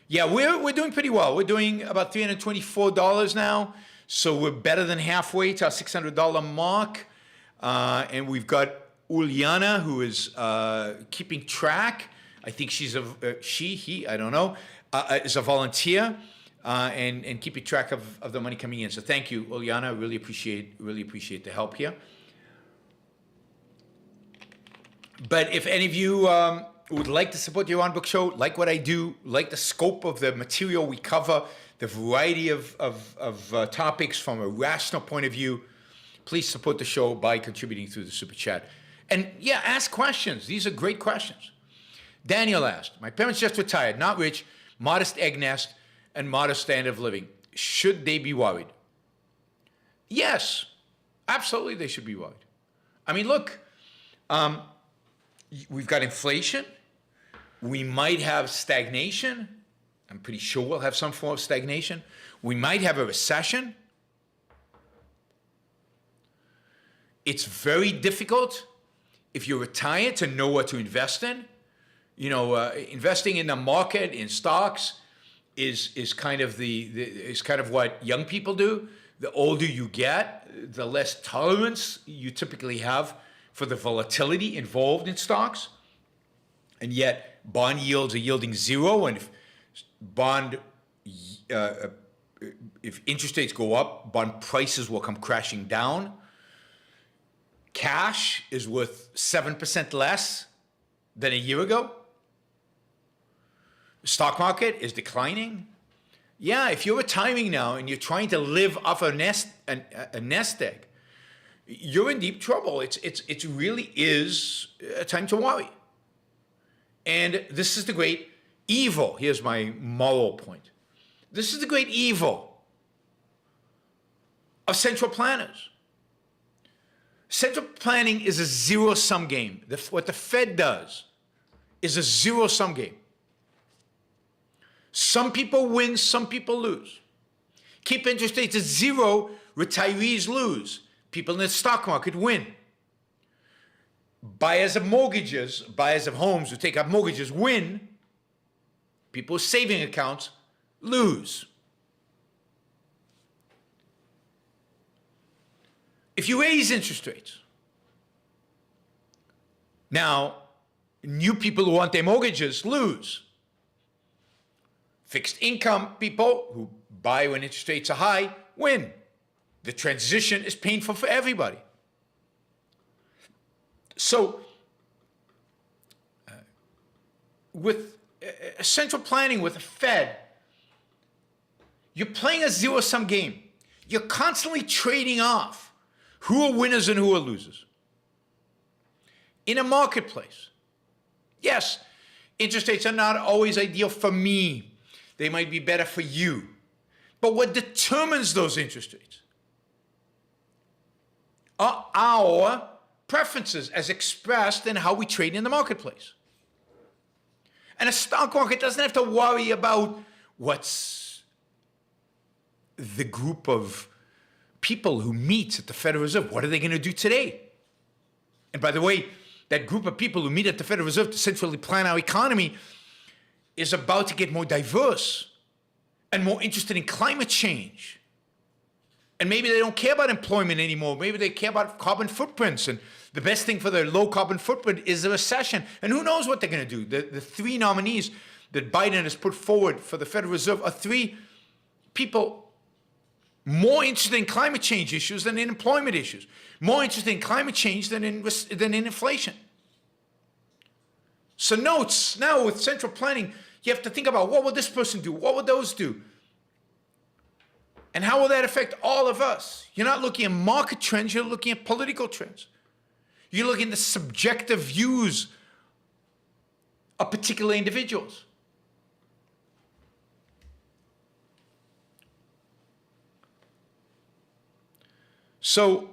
Yeah, we're doing pretty well. We're doing about $324 now. So we're better than halfway to our $600 mark. And we've got Uliana, who is keeping track. I think she's he, I don't know, is a volunteer and keeping track of the money coming in. So thank you, Uliana. Really appreciate the help here. But if any of you would like to support the On Book Show, like what I do, like the scope of the material we cover, the variety of topics from a rational point of view, please support the show by contributing through the Super Chat. And yeah, ask questions. These are great questions. Daniel asked, my parents just retired, not rich, modest egg nest, and modest standard of living. Should they be worried? Yes, absolutely they should be worried. I mean, look, we've got inflation. We might have stagnation. I'm pretty sure we'll have some form of stagnation. We might have a recession. It's very difficult if you're retired to know what to invest in. You know, investing in the market, in stocks, is kind of what young people do. The older you get, the less tolerance you typically have for the volatility involved in stocks. And yet, bond yields are yielding zero, and if interest rates go up, bond prices will come crashing down. Cash is worth 7% less than a year ago. The stock market is declining. Yeah, if you're retiring now and you're trying to live off a nest egg, you're in deep trouble. It really is a time to worry. And this is the great evil. Here's my moral point. This is the great evil of central planners. Central planning is a zero-sum game. What the Fed does is a zero-sum game. Some people win, some people lose. Keep interest rates at zero, retirees lose. People in the stock market win. Buyers of mortgages, buyers of homes who take out mortgages win. People with saving accounts lose. If you raise interest rates, now new people who want their mortgages lose. Fixed income people who buy when interest rates are high win. The transition is painful for everybody. So, with central planning with the Fed, you're playing a zero-sum game. You're constantly trading off who are winners and who are losers. In a marketplace, yes, interest rates are not always ideal for me. They might be better for you. But what determines those interest rates are our preferences as expressed in how we trade in the marketplace. And a stock market doesn't have to worry about what's the group of people who meet at the Federal Reserve. What are they going to do today? And by the way, that group of people who meet at the Federal Reserve to centrally plan our economy is about to get more diverse and more interested in climate change. And maybe they don't care about employment anymore. Maybe they care about carbon footprints. And the best thing for their low carbon footprint is a recession. And who knows what they're going to do? The three nominees that Biden has put forward for the Federal Reserve are three people more interested in climate change issues than in employment issues. More interested in climate change than in inflation. So notes, now with central planning, you have to think about what will this person do? What will those do? And how will that affect all of us? You're not looking at market trends, you're looking at political trends. You're looking at the subjective views of particular individuals. So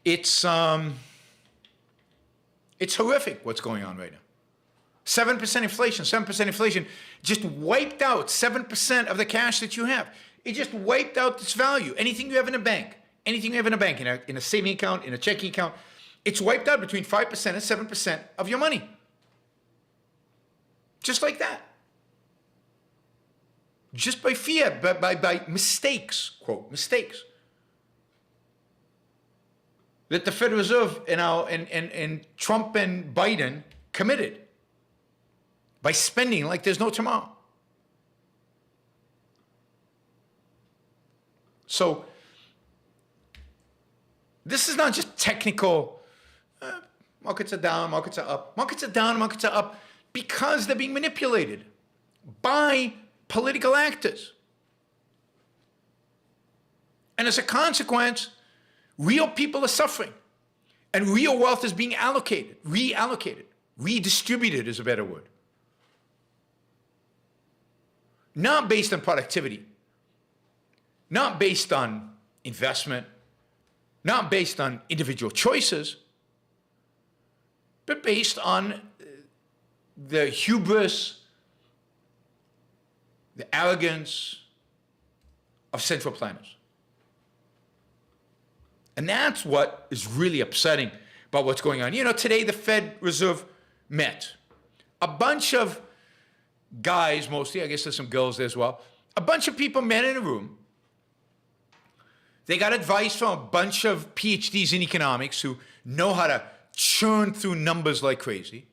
it's horrific what's going on right now. 7% inflation, 7% inflation just wiped out 7% of the cash that you have. It just wiped out its value. Anything you have in a bank, anything you have in a bank, in a saving account, in a checking account, it's wiped out between 5% and 7% of your money. Just like that. Just by fear, by mistakes, quote, mistakes. That the Federal Reserve and Trump and Biden committed by spending like there's no tomorrow. So this is not just technical, markets are down, markets are up. Markets are down, markets are up because they're being manipulated by political actors. And as a consequence, real people are suffering and real wealth is being reallocated, redistributed is a better word. Not based on productivity, not based on investment, not based on individual choices, but based on the hubris, the arrogance of central planners. And that's what is really upsetting about what's going on. You know, today the Fed Reserve met. A bunch of guys, mostly, I guess there's some girls there as well, a bunch of people met in a room. They got advice from a bunch of PhDs in economics who know how to churn through numbers like crazy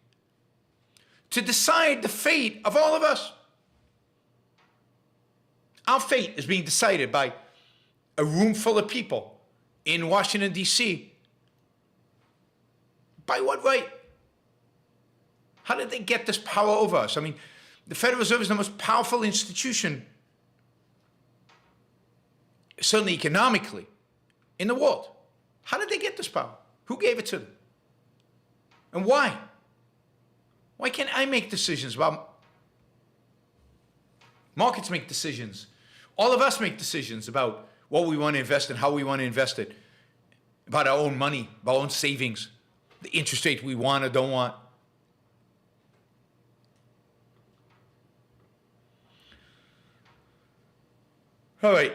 to decide the fate of all of us. Our fate is being decided by a room full of people in Washington, D.C. By what right? How did they get this power over us? I mean, the Federal Reserve is the most powerful institution, certainly economically, in the world. How did they get this power? Who gave it to them? And why? Why can't I make decisions about markets make decisions? All of us make decisions about what we want to invest in, how we want to invest it, about our own money, our own savings, the interest rate we want or don't want. All right.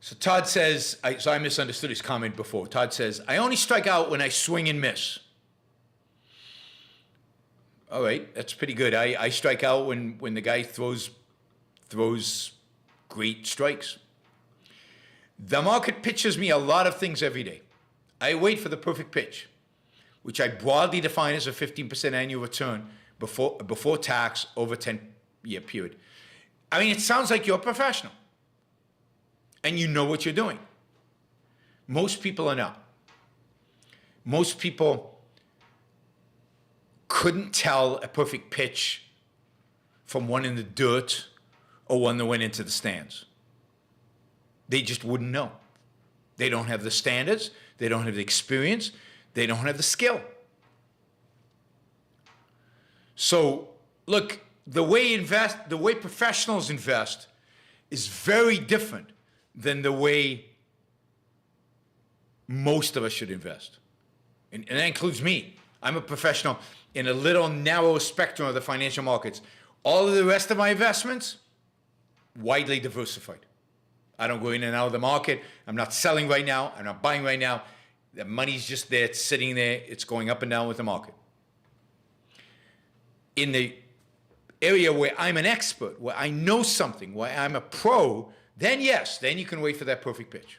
So Todd says, so I misunderstood his comment before. Todd says, I only strike out when I swing and miss. All right, that's pretty good. I strike out when the guy throws great strikes. The market pitches me a lot of things every day. I wait for the perfect pitch, which I broadly define as a 15% annual return before tax over a 10-year period. I mean, it sounds like you're a professional and you know what you're doing. Most people are not. Most people couldn't tell a perfect pitch from one in the dirt or one that went into the stands. They just wouldn't know. They don't have the standards. They don't have the experience. They don't have the skill. So, look, the way professionals invest is very different than the way most of us should invest. And that includes me. I'm a professional in a little narrow spectrum of the financial markets. All of the rest of my investments, widely diversified. I don't go in and out of the market. I'm not selling right now. I'm not buying right now. The money's just there. It's sitting there. It's going up and down with the market. In the area where I'm an expert, where I know something, where I'm a pro, then yes, then you can wait for that perfect pitch.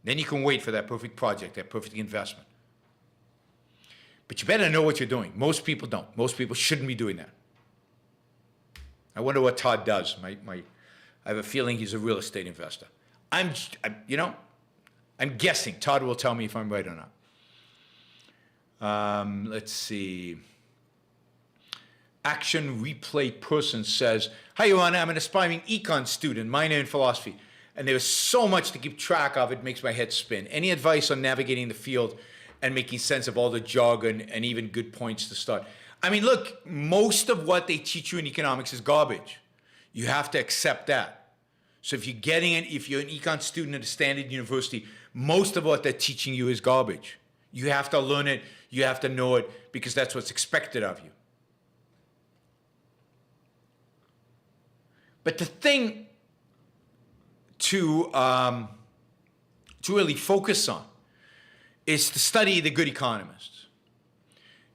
Then you can wait for that perfect project, that perfect investment. But you better know what you're doing. Most people don't. Most people shouldn't be doing that. I wonder what Todd does. I have a feeling he's a real estate investor. I'm guessing. Todd will tell me if I'm right or not. Let's see. Action Replay Person says, hi, Joanna. I'm an aspiring econ student, minor in philosophy. And there's so much to keep track of, it makes my head spin. Any advice on navigating the field and making sense of all the jargon and even good points to start? I mean, look, most of what they teach you in economics is garbage. You have to accept that. So if you're an econ student at a standard university, most of what they're teaching you is garbage. You have to learn it, you have to know it, because that's what's expected of you. But the thing to really focus on is to study the good economists,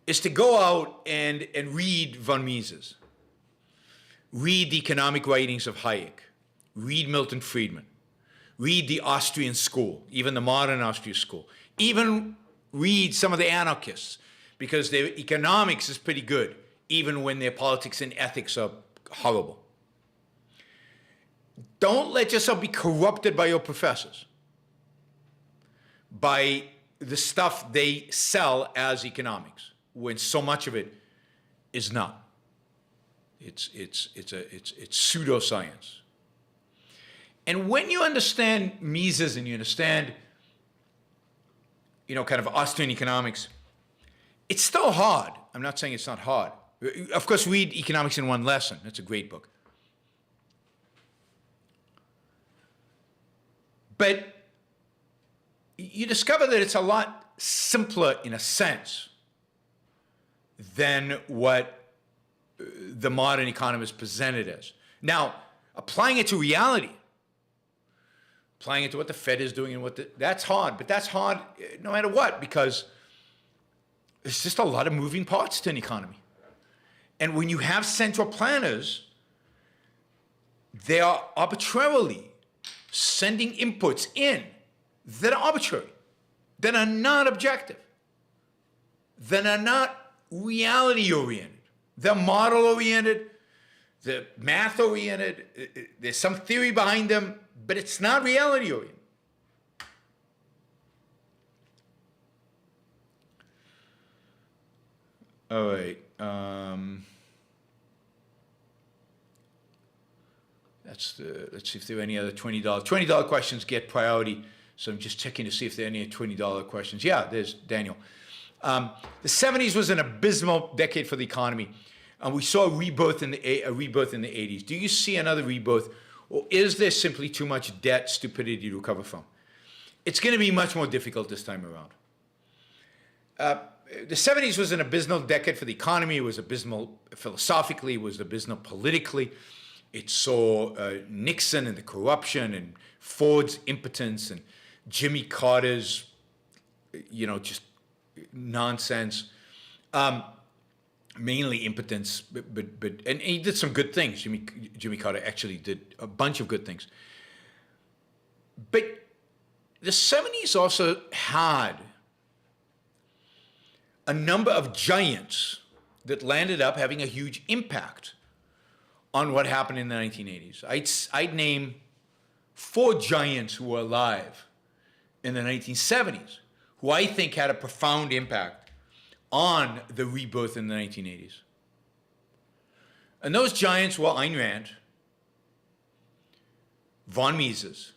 is to go out and read von Mises, read the economic writings of Hayek, read Milton Friedman, read the Austrian school, even the modern Austrian school, even read some of the anarchists, because their economics is pretty good, even when their politics and ethics are horrible. Don't let yourself be corrupted by your professors, by the stuff they sell as economics, when so much of it is not. It's pseudoscience. And when you understand Mises and you understand, kind of Austrian economics, it's still hard. I'm not saying it's not hard. Of course, read Economics in One Lesson. That's a great book. But you discover that it's a lot simpler in a sense than what the modern economists present it as. Now, applying it to reality, applying it to what the Fed is doing and that's hard, but that's hard no matter what, because there's just a lot of moving parts to an economy. And when you have central planners, they are arbitrarily sending inputs in that are arbitrary, that are not objective, that are not reality-oriented. They're model-oriented, they're math-oriented, there's some theory behind them, but it's not reality-oriented. All right. Let's see if there are any other $20 questions get priority. So I'm just checking to see if there are any $20 questions. Yeah, there's Daniel. The 70s was an abysmal decade for the economy. We saw a rebirth in the 80s. Do you see another rebirth, or is there simply too much debt, stupidity to recover from? It's going to be much more difficult this time around. The 70s was an abysmal decade for the economy. It was abysmal philosophically. It was abysmal politically. It saw Nixon and the corruption and Ford's impotence and Jimmy Carter's, just nonsense. Mainly impotence, and he did some good things. Jimmy Carter actually did a bunch of good things. But the 70s also had a number of giants that landed up having a huge impact on what happened in the 1980s. I'd name 4 giants who were alive in the 1970s, who I think had a profound impact on the rebirth in the 1980s. And those giants were Ayn Rand, von Mises,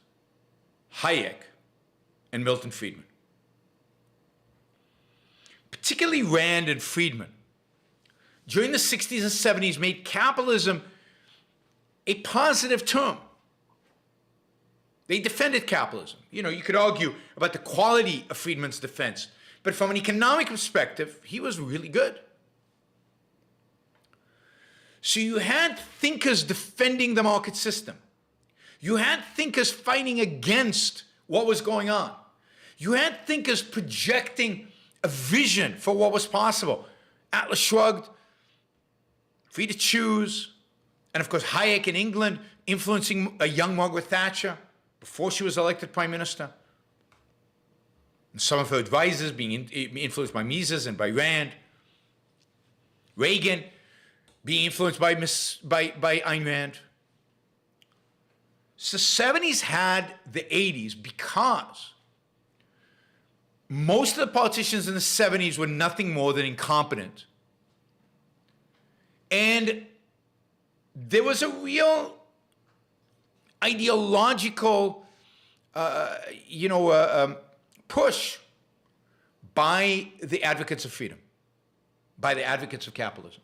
Hayek, and Milton Friedman. Particularly Rand and Friedman, during the 60s and 70s, made capitalism a positive term. They defended capitalism. You could argue about the quality of Friedman's defense, but from an economic perspective, he was really good. So you had thinkers defending the market system. You had thinkers fighting against what was going on. You had thinkers projecting a vision for what was possible. Atlas Shrugged, Free to Choose, and of course Hayek in England influencing a young Margaret Thatcher before she was elected prime minister. And some of her advisors being influenced by Mises and by Rand. Reagan being influenced by Ayn Rand. So the 70s had the 80s because most of the politicians in the 70s were nothing more than incompetent. And there was a real ideological, push by the advocates of freedom, by the advocates of capitalism.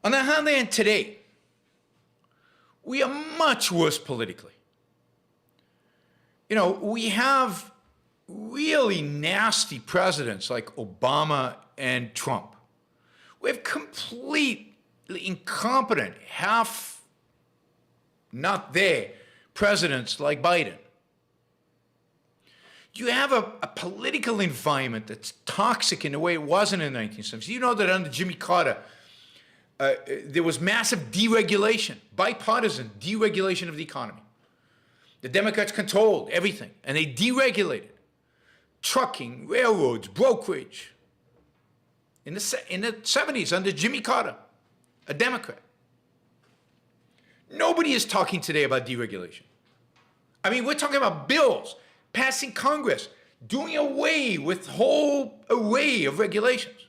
On the other hand, today, we are much worse politically. We have really nasty presidents like Obama and Trump. We have completely incompetent, half not there presidents like Biden. You have a political environment that's toxic in the way it wasn't in the 1970s. You know that under Jimmy Carter, there was massive deregulation, bipartisan deregulation of the economy. The Democrats controlled everything, and they deregulated trucking, railroads, brokerage. In the 70s, under Jimmy Carter, a Democrat. Nobody is talking today about deregulation. I mean, we're talking about bills passing Congress, doing away with a whole array of regulations.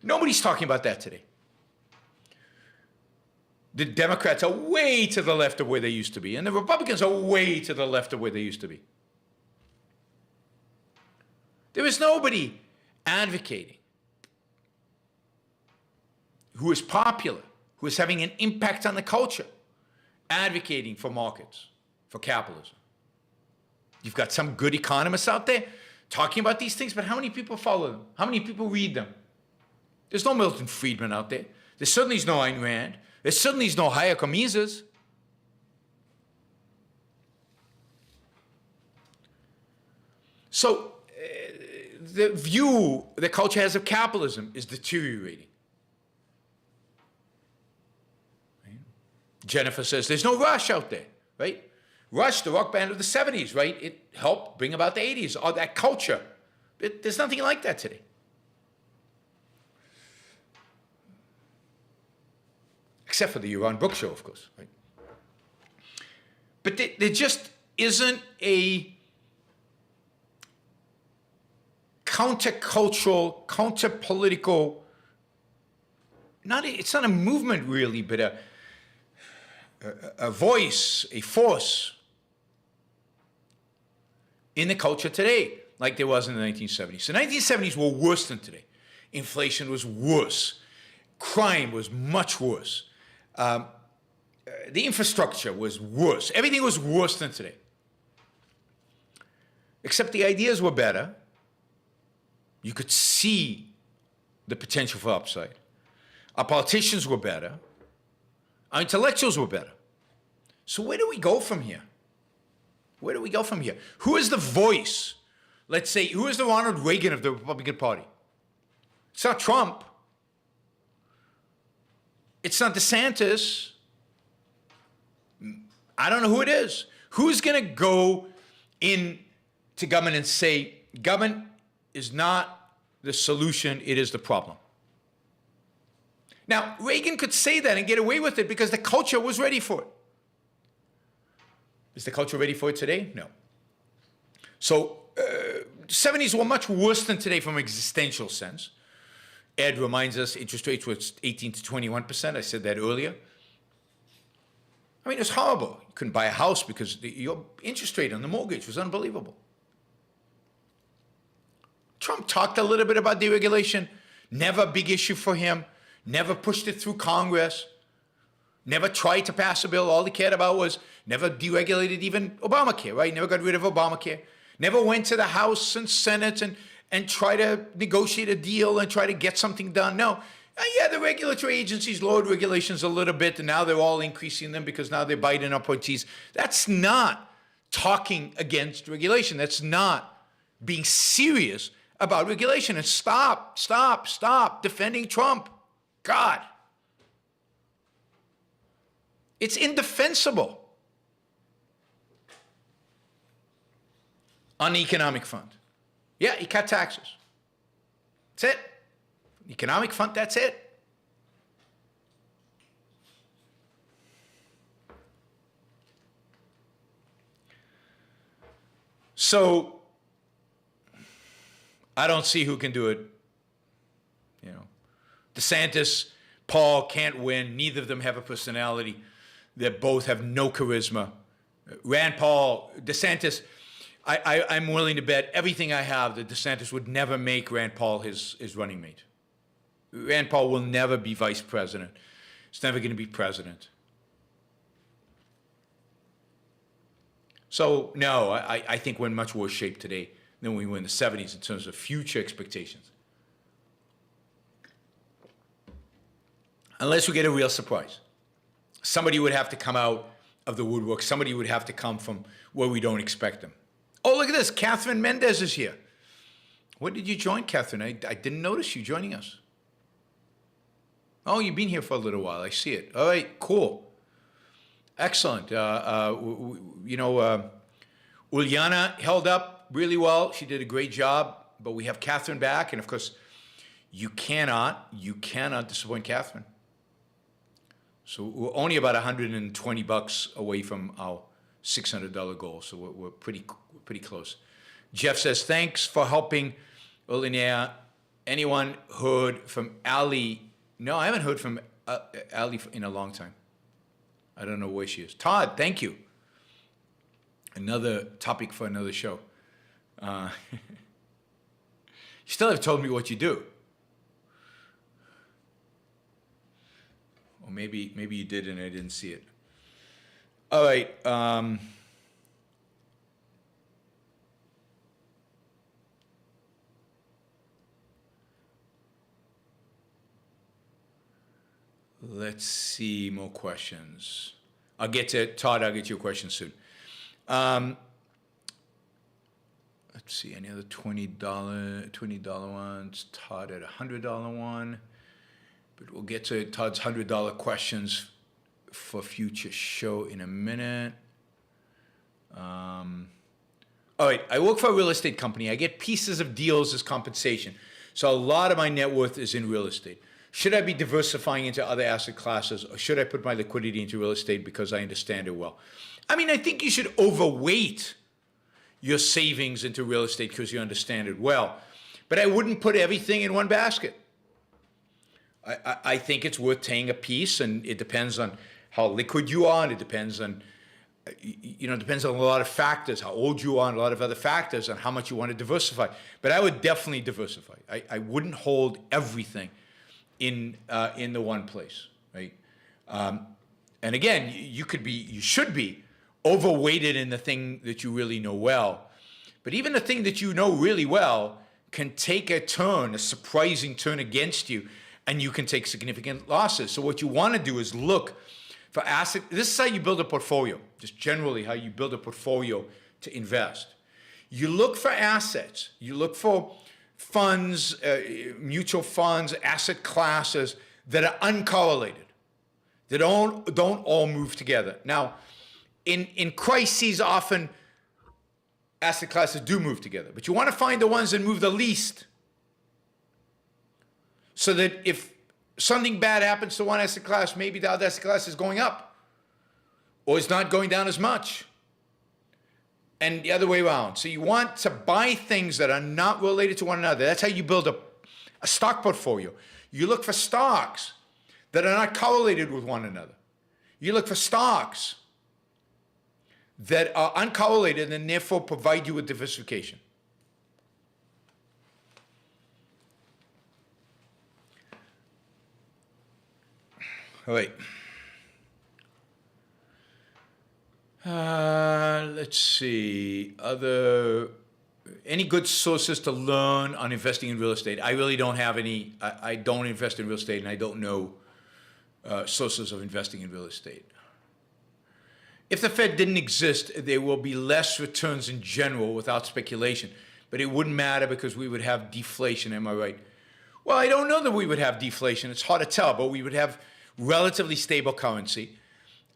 Nobody's talking about that today. The Democrats are way to the left of where they used to be, and the Republicans are way to the left of where they used to be. There is nobody advocating who is popular, who is having an impact on the culture, advocating for markets, for capitalism. You've got some good economists out there talking about these things, but how many people follow them? How many people read them? There's no Milton Friedman out there. There certainly is no Ayn Rand. There certainly is no Hayek or Mises. So the view the culture has of capitalism is deteriorating. Right? Jennifer says there's no Rush out there, right? Rush, the rock band of the 70s, right? It helped bring about the 80s, or that culture. There's nothing like that today. Except for the Yaron Brook show, of course, right? But there just isn't a countercultural, counter-political, it's not a movement really, but a voice, a force in the culture today, like there was in the 1970s. The 1970s were worse than today. Inflation was worse. Crime was much worse. The infrastructure was worse. Everything was worse than today. Except the ideas were better. You could see the potential for upside. Our politicians were better. Our intellectuals were better. So where do we go from here? Where do we go from here? Who is the voice? Let's say, who is the Ronald Reagan of the Republican Party? It's not Trump. It's not DeSantis. I don't know who it is. Who's going to go into government and say, government is not the solution, it is the problem? Now, Reagan could say that and get away with it because the culture was ready for it. Is the culture ready for it today? No. So, 70s were much worse than today from an existential sense. Ed reminds us interest rates were 18 to 21%. I said that earlier. I mean, it was horrible. You couldn't buy a house because your interest rate on the mortgage was unbelievable. Trump talked a little bit about deregulation. Never a big issue for him. Never pushed it through Congress. Never tried to pass a bill. All he cared about was never deregulated even Obamacare, right? Never got rid of Obamacare. Never went to the House and Senate and try to negotiate a deal and try to get something done. No. Yeah, the regulatory agencies lowered regulations a little bit, and now they're all increasing them because now they're Biden appointees. That's not talking against regulation. That's not being serious about regulation. And stop defending Trump. God. It's indefensible. On the economic front. Yeah, he cut taxes. That's it. Economic front, that's it. So, I don't see who can do it. You know, DeSantis Paul can't win. Neither of them have a personality. They both have no charisma. Rand Paul, DeSantis, I'm willing to bet everything I have that DeSantis would never make Rand Paul his running mate. Rand Paul will never be vice president. He's never going to be president. So, no, I think we're in much worse shape today than we were in the 70s in terms of future expectations. Unless we get a real surprise. Somebody would have to come out of the woodwork. Somebody would have to come from where we don't expect them. Oh, look at this. Catherine Mendez is here. When did you join, Catherine? I didn't notice you joining us. Oh, you've been here for a little while. I see it. All right, cool. Excellent. Uliana held up really well. She did a great job. But we have Catherine back. And, of course, you cannot disappoint Catherine. So we're only about $120 away from our $600 goal. So we're pretty close. Jeff says, thanks for helping Uliana. Anyone heard from Ali? No, I haven't heard from Ali in a long time. I don't know where she is. Todd, thank you. Another topic for another show. You still haven't told me what you do. Or maybe you did and I didn't see it. All right. Let's see more questions. I'll get to Todd. I'll get to your question soon. Let's see, any other $20 ones? Todd at $100 one. But we'll get to Todd's $100 questions for future show in a minute. All right, I work for a real estate company. I get pieces of deals as compensation. So a lot of my net worth is in real estate. Should I be diversifying into other asset classes, or should I put my liquidity into real estate because I understand it well? I mean, I think you should overweight your savings into real estate because you understand it well. But I wouldn't put everything in one basket. I think it's worth taking a piece, and it depends on how liquid you are, and it depends on, it depends on a lot of factors, how old you are, and a lot of other factors, and how much you want to diversify. But I would definitely diversify. I wouldn't hold everything in the one place, right? And again, you should be overweighted in the thing that you really know well. But even the thing that you know really well can take a surprising turn against you, and you can take significant losses. So what you want to do is look for asset. This is how you build a portfolio, just generally how you build a portfolio to invest. You look for assets. You look for funds, mutual funds, asset classes that are uncorrelated, that don't all move together. Now, in crises, often asset classes do move together, but you want to find the ones that move the least, so that if something bad happens to one asset class, maybe the other asset class is going up, or it's not going down as much, and the other way around. So you want to buy things that are not related to one another. That's how you build a stock portfolio. You look for stocks that are not correlated with one another. You look for stocks that are uncorrelated and therefore provide you with diversification. All right. Let's see. Any good sources to learn on investing in real estate? I really don't have any. I don't invest in real estate, and I don't know sources of investing in real estate. If the Fed didn't exist, there will be less returns in general without speculation, but it wouldn't matter because we would have deflation. Am I right? Well, I don't know that we would have deflation. It's hard to tell, but we would have relatively stable currency.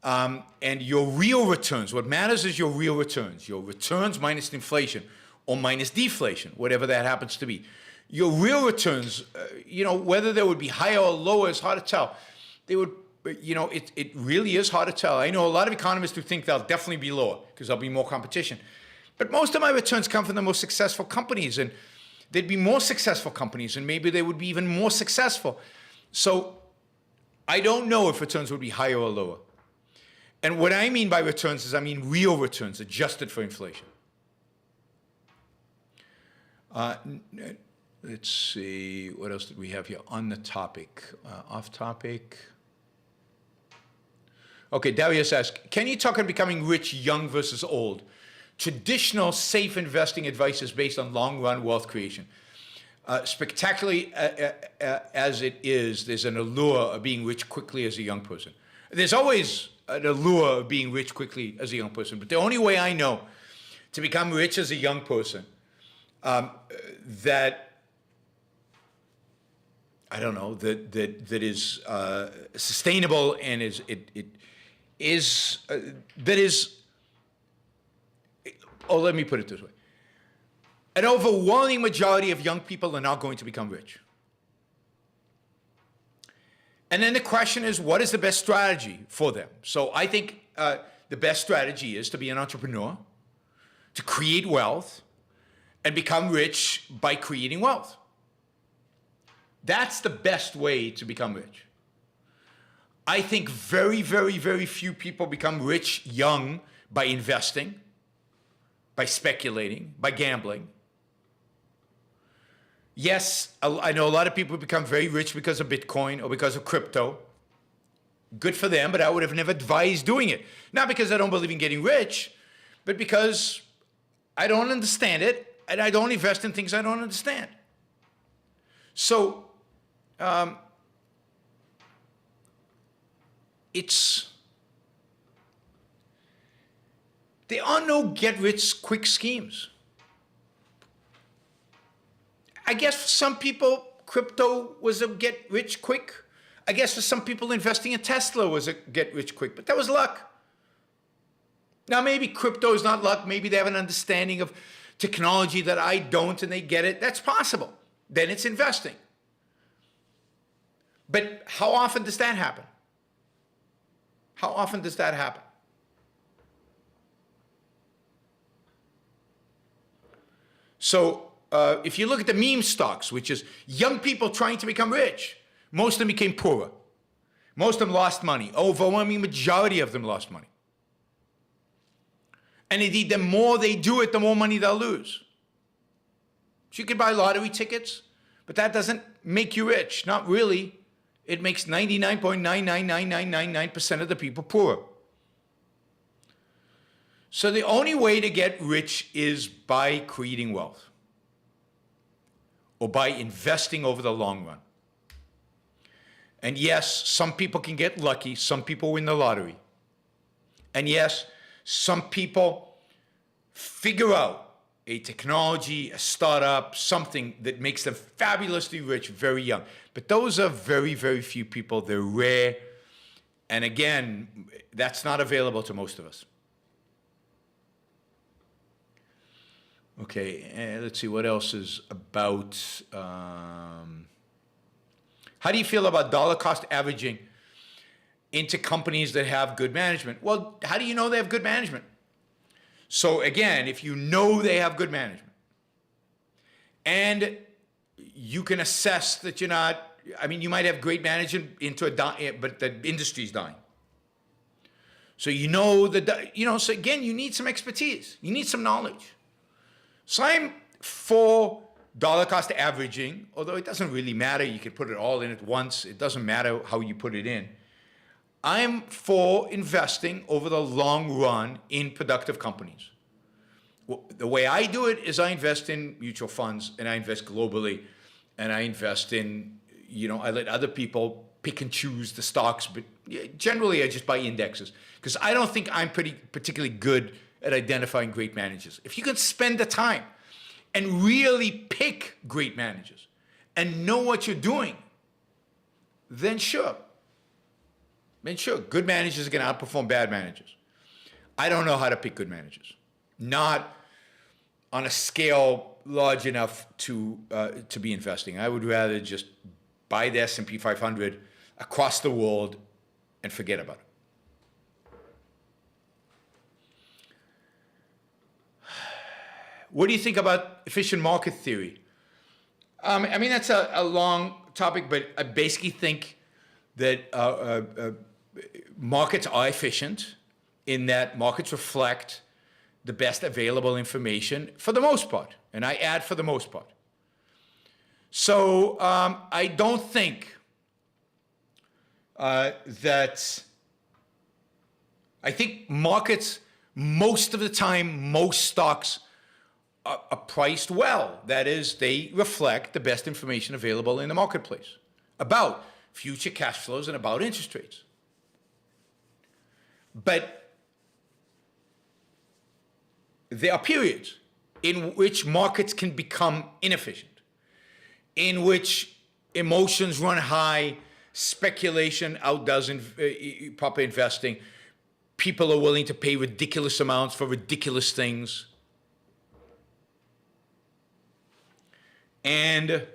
And your real returns, what matters is your real returns minus inflation or minus deflation, whatever that happens to be. Your real returns, whether they would be higher or lower is hard to tell. They would, it really is hard to tell. I know a lot of economists who think they'll definitely be lower because there'll be more competition. But most of my returns come from the most successful companies, and they'd be more successful companies, and maybe they would be even more successful. So I don't know if returns would be higher or lower. And what I mean by returns is I mean real returns adjusted for inflation. Let's see, what else did we have here on the topic? Off topic. Okay, Darius asks, can you talk on becoming rich young versus old? Traditional safe investing advice is based on long-run wealth creation. Spectacularly as it is, there's an allure of being rich quickly as a young person. There's always an allure of being rich quickly as a young person, but the only way I know to become rich as a young person that I don't know that is sustainable and let me put it this way. An overwhelming majority of young people are not going to become rich. And then the question is, what is the best strategy for them? So I think the best strategy is to be an entrepreneur, to create wealth, and become rich by creating wealth. That's the best way to become rich. I think very, very, very few people become rich young by investing, by speculating, by gambling. Yes, I know a lot of people become very rich because of Bitcoin or because of crypto. Good for them, but I would have never advised doing it. Not because I don't believe in getting rich, but because I don't understand it and I don't invest in things I don't understand. So, there are no get-rich-quick schemes. I guess for some people, crypto was a get-rich-quick. I guess for some people, investing in Tesla was a get-rich-quick, but that was luck. Now, maybe crypto is not luck. Maybe they have an understanding of technology that I don't, and they get it. That's possible. Then it's investing. But how often does that happen? How often does that happen? So if you look at the meme stocks, which is young people trying to become rich, most of them became poorer. Most of them lost money. Overwhelming majority of them lost money. And indeed, the more they do it, the more money they'll lose. So you could buy lottery tickets, but that doesn't make you rich. Not really. It makes 99.99999% of the people poor. So the only way to get rich is by creating wealth or by investing over the long run. And yes, some people can get lucky. Some people win the lottery. And yes, some people figure out a technology, a startup, something that makes them fabulously rich very young. But those are very, very few people. They're rare. And again, that's not available to most of us. Okay, let's see what else is about. How do you feel about dollar cost averaging into companies that have good management? Well, how do you know they have good management? So again, if you know they have good management and you can assess that you're not, I mean, you might have great management but the industry's dying. So you know so again, you need some expertise. You need some knowledge. So I'm for dollar cost averaging, although it doesn't really matter. You can put it all in at once. It doesn't matter how you put it in. I'm for investing over the long run in productive companies. Well, the way I do it is I invest in mutual funds and I invest globally and I invest in, I let other people pick and choose the stocks, but generally I just buy indexes because I don't think I'm particularly good at identifying great managers. If you can spend the time and really pick great managers and know what you're doing, then sure. Good managers are going to outperform bad managers. I don't know how to pick good managers. Not on a scale large enough to be investing. I would rather just buy the S&P 500 across the world and forget about it. What do you think about efficient market theory? I mean, that's a long topic, but I basically think that markets are efficient in that markets reflect the best available information for the most part. And I add for the most part. So I don't think that, I think markets, most of the time, most stocks are priced well. That is, they reflect the best information available in the marketplace about future cash flows and about interest rates. But there are periods in which markets can become inefficient, in which emotions run high, speculation outdoes proper investing, people are willing to pay ridiculous amounts for ridiculous things. And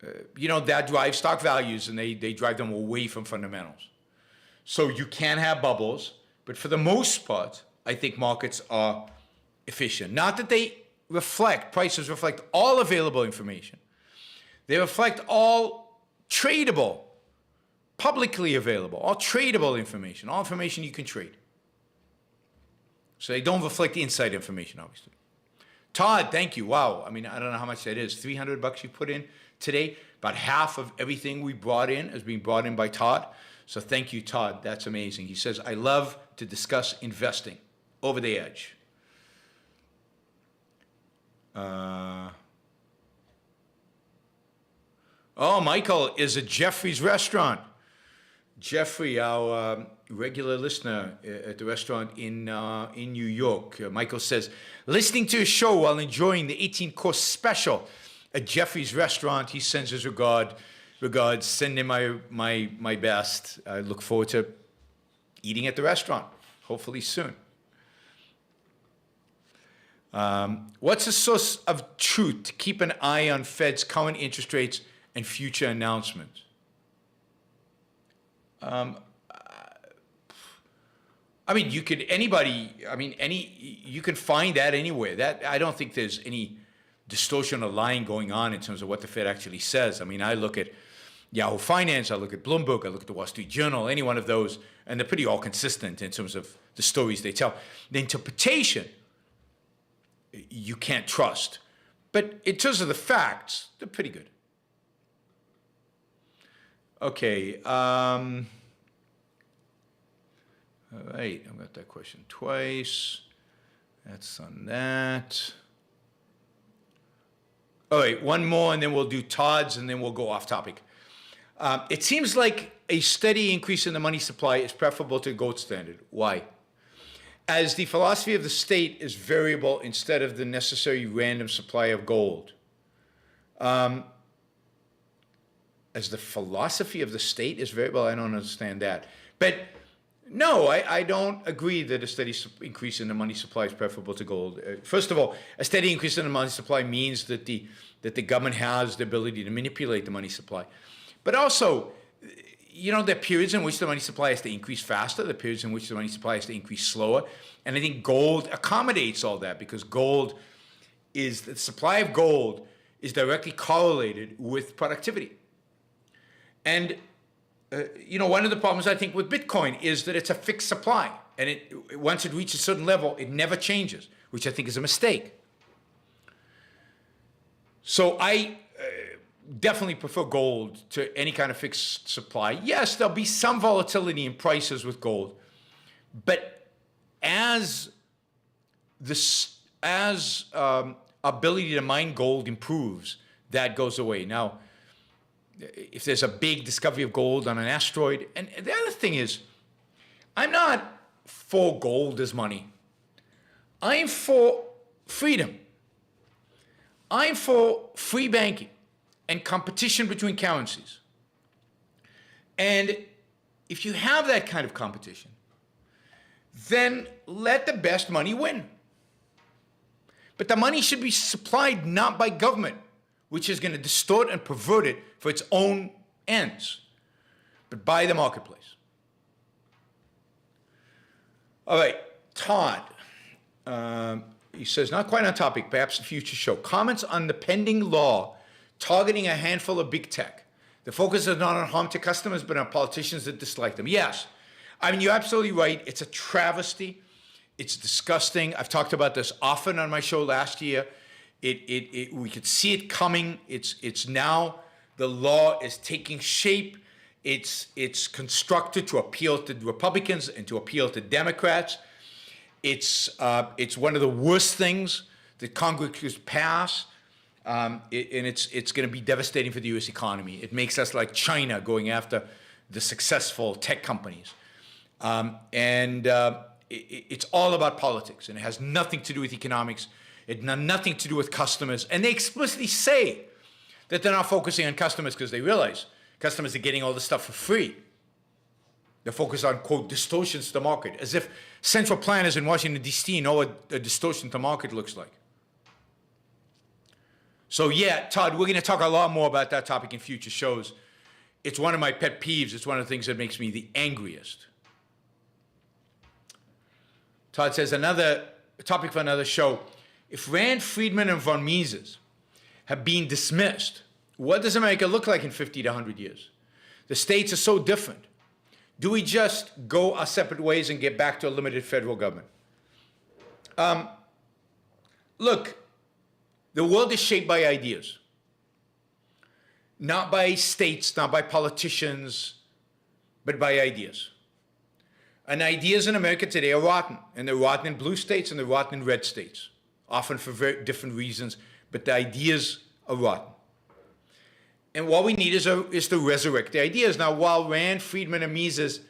that drives stock values, and they drive them away from fundamentals. So you can have bubbles, but for the most part, I think markets are efficient. Not that prices reflect all available information. They reflect all tradable, publicly available, all tradable information, all information you can trade. So they don't reflect the inside information, obviously. Todd, thank you. Wow. I mean, I don't know how much that is. $300 you put in today. About half of everything we brought in is being brought in by Todd. So thank you, Todd. That's amazing. He says, I love to discuss investing over the edge. Michael is at Jeffrey's restaurant. Jeffrey, our regular listener at the restaurant in New York. Michael says, listening to a show while enjoying the 18-course special at Jeffrey's restaurant. He sends his regards. Send him my best. I look forward to eating at the restaurant, hopefully soon. What's the source of truth to keep an eye on Fed's current interest rates and future announcements? You can find that anywhere. That I don't think there's any distortion or lying going on in terms of what the Fed actually says. I look at Yahoo Finance, I look at Bloomberg, I look at the Wall Street Journal, any one of those, and they're pretty all consistent in terms of the stories they tell. The interpretation, you can't trust. But in terms of the facts, they're pretty good. Okay. All right, I've got that question twice. That's on that. All right, one more, and then we'll do Todd's, and then we'll go off topic. It seems like a steady increase in the money supply is preferable to gold standard. Why? As the philosophy of the state is variable instead of the necessary random supply of gold. As the philosophy of the state is variable, I don't understand that. But no, I don't agree that a steady increase in the money supply is preferable to gold. First of all, a steady increase in the money supply means that the government has the ability to manipulate the money supply. But also, there are periods in which the money supply has to increase faster, there are periods in which the money supply has to increase slower. And I think gold accommodates all that, because the supply of gold is directly correlated with productivity. And one of the problems I think with Bitcoin is that it's a fixed supply, and once it reaches a certain level, it never changes, which I think is a mistake. So I definitely prefer gold to any kind of fixed supply. Yes, there'll be some volatility in prices with gold, but as ability to mine gold improves, that goes away. Now, if there's a big discovery of gold on an asteroid, and the other thing is, I'm not for gold as money. I'm for freedom. I'm for free banking and competition between currencies. And if you have that kind of competition, then let the best money win. But the money should be supplied not by government, which is going to distort and pervert it for its own ends, but by the marketplace. All right, Todd. He says, not quite on topic, perhaps a future show. Comments on the pending law targeting a handful of big tech, The focus is not on harm to customers, but on politicians that dislike them. Yes. I mean, you're absolutely right. It's a travesty. It's disgusting. I've talked about this often on my show last year. We could see it coming. It's now, the law is taking shape. It's constructed to appeal to Republicans and to appeal to Democrats. It's one of the worst things that Congress could pass, and it's going to be devastating for the U.S. economy. It makes us like China going after the successful tech companies, it's all about politics, and it has nothing to do with economics. It has nothing to do with customers, and they explicitly say that they're not focusing on customers because they realize customers are getting all this stuff for free. They're focused on, quote, distortions to the market, as if central planners in Washington, D.C. know what a distortion to the market looks like. So yeah, Todd, we're going to talk a lot more about that topic in future shows. It's one of my pet peeves. It's one of the things that makes me the angriest. Todd says, another topic for another show. If Rand, Friedman, and von Mises have been dismissed, what does America look like in 50 to 100 years? The states are so different. Do we just go our separate ways and get back to a limited federal government? Look, the world is shaped by ideas. Not by states, not by politicians, but by ideas. And ideas in America today are rotten. And they're rotten in blue states and they're rotten in red states. Often for very different reasons, but the ideas are rotten. And what we need is to resurrect the ideas. Now, while Rand, Friedman, and Mises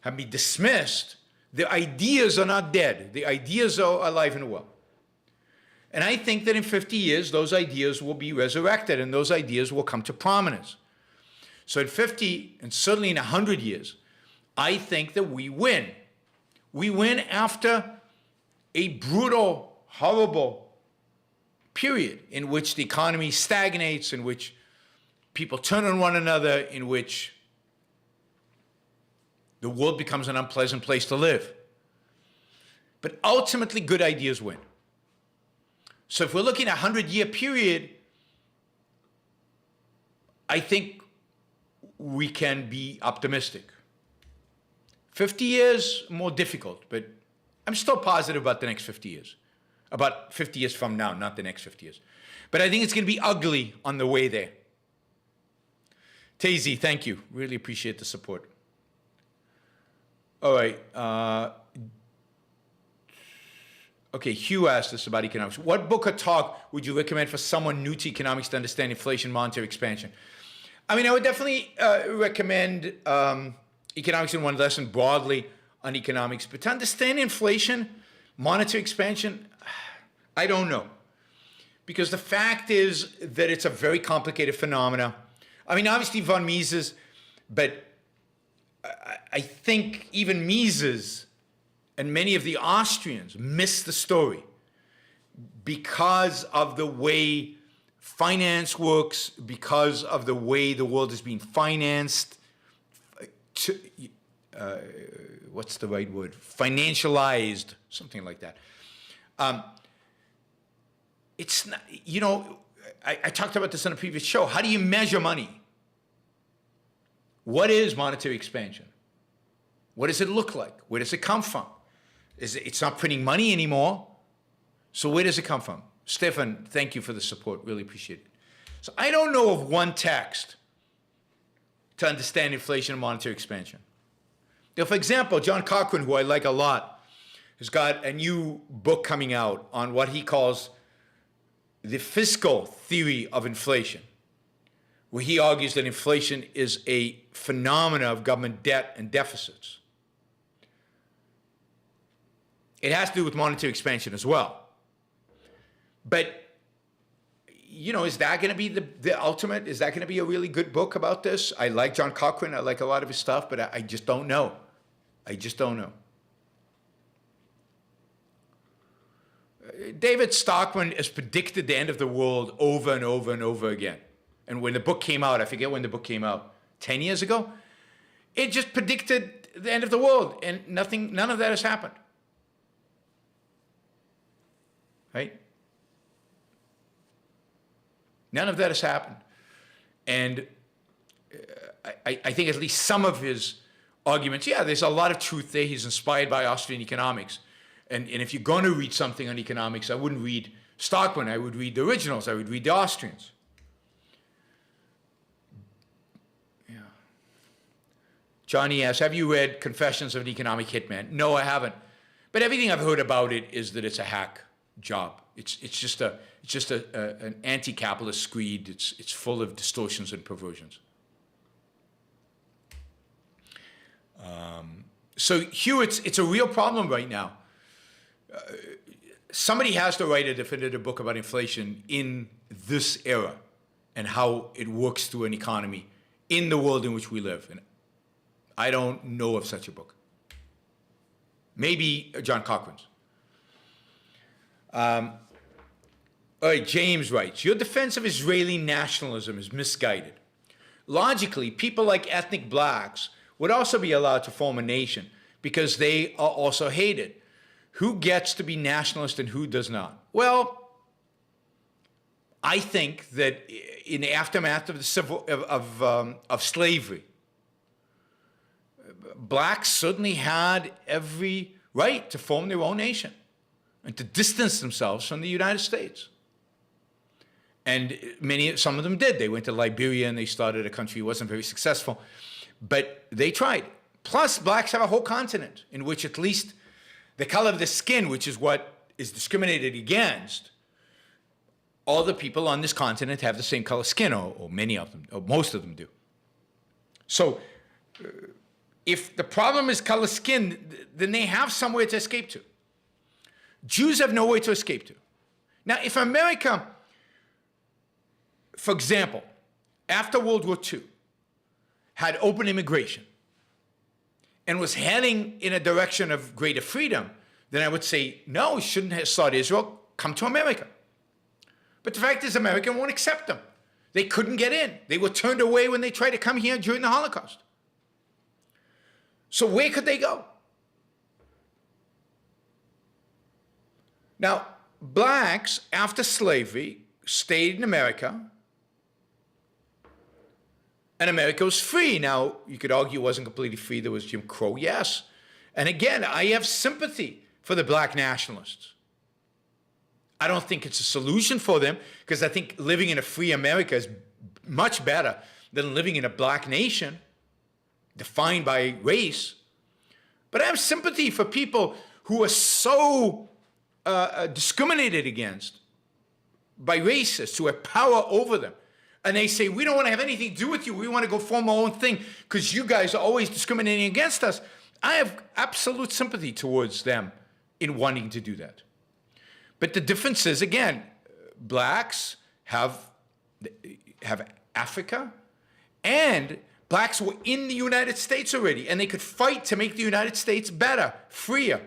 have been dismissed, the ideas are not dead. The ideas are alive and well. And I think that in 50 years, those ideas will be resurrected and those ideas will come to prominence. So in 50, and certainly in 100 years, I think that we win. We win after a brutal, horrible period in which the economy stagnates, in which people turn on one another, in which the world becomes an unpleasant place to live. But ultimately, good ideas win. So if we're looking at a 100-year period, I think we can be optimistic. 50 years, more difficult, but I'm still positive about the next 50 years. About 50 years from now, not the next 50 years. But I think it's going to be ugly on the way there. Tazy, thank you. Really appreciate the support. All right. Okay, Hugh asked us about economics. What book or talk would you recommend for someone new to economics to understand inflation, monetary expansion? I mean, I would definitely recommend Economics in One Lesson broadly on economics. But to understand inflation, monetary expansion, I don't know. Because the fact is that it's a very complicated phenomena. I mean, obviously von Mises, but I think even Mises and many of the Austrians miss the story because of the way finance works, because of the way the world is being financed, what's the right word? Financialized, something like that. It's not, you know, I talked about this on a previous show. How do you measure money? What is monetary expansion? What does it look like? Where does it come from? It's not printing money anymore. So where does it come from? Stefan, thank you for the support. Really appreciate it. So I don't know of one text to understand inflation and monetary expansion. Now, for example, John Cochrane, who I like a lot, has got a new book coming out on what he calls the fiscal theory of inflation, where he argues that inflation is a phenomena of government debt and deficits. It has to do with monetary expansion as well. But, you know, is that going to be the ultimate? Is that going to be a really good book about this? I like John Cochrane. I like a lot of his stuff, but I just don't know. I just don't know. David Stockman has predicted the end of the world over and over and over again. And when the book came out, I forget when the book came out, 10 years ago, it just predicted the end of the world, and none of that has happened. Right? None of that has happened. And I think at least some of his arguments, yeah, there's a lot of truth there. He's inspired by Austrian economics. And if you're going to read something on economics, I wouldn't read Stockman. I would read the originals. I would read the Austrians. Yeah. Johnny asks, have you read Confessions of an Economic Hitman? No, I haven't. But everything I've heard about it is that it's a hack job. It's just an anti-capitalist screed. It's full of distortions and perversions. So Hugh, it's a real problem right now. Somebody has to write a definitive book about inflation in this era and how it works through an economy in the world in which we live. And I don't know of such a book. Maybe John Cochran's. All right, James writes, your defense of Israeli nationalism is misguided. Logically, people like ethnic blacks would also be allowed to form a nation because they are also hated. Who gets to be nationalist and who does not? Well, I think that in the aftermath of the slavery, blacks certainly had every right to form their own nation and to distance themselves from the United States. And some of them did. They went to Liberia and they started a country. It wasn't very successful, but they tried. Plus, blacks have a whole continent in which at least the color of the skin, which is what is discriminated against, all the people on this continent have the same color skin, or many of them, or most of them do. So if the problem is color skin, then they have somewhere to escape to. Jews have nowhere to escape to. Now, if America, for example, after World War II, had open immigration and was heading in a direction of greater freedom, then I would say, no, we shouldn't have sought Israel, come to America. But the fact is, America won't accept them. They couldn't get in. They were turned away when they tried to come here during the Holocaust. So where could they go? Now, blacks, after slavery, stayed in America, and America was free. Now, you could argue it wasn't completely free. There was Jim Crow, yes. And again, I have sympathy for the black nationalists. I don't think it's a solution for them, because I think living in a free America is much better than living in a black nation defined by race. But I have sympathy for people who are so discriminated against by racists who have power over them. And they say, we don't want to have anything to do with you. We want to go form our own thing because you guys are always discriminating against us. I have absolute sympathy towards them in wanting to do that. But the difference is, again, blacks have Africa, and blacks were in the United States already, and they could fight to make the United States better, freer.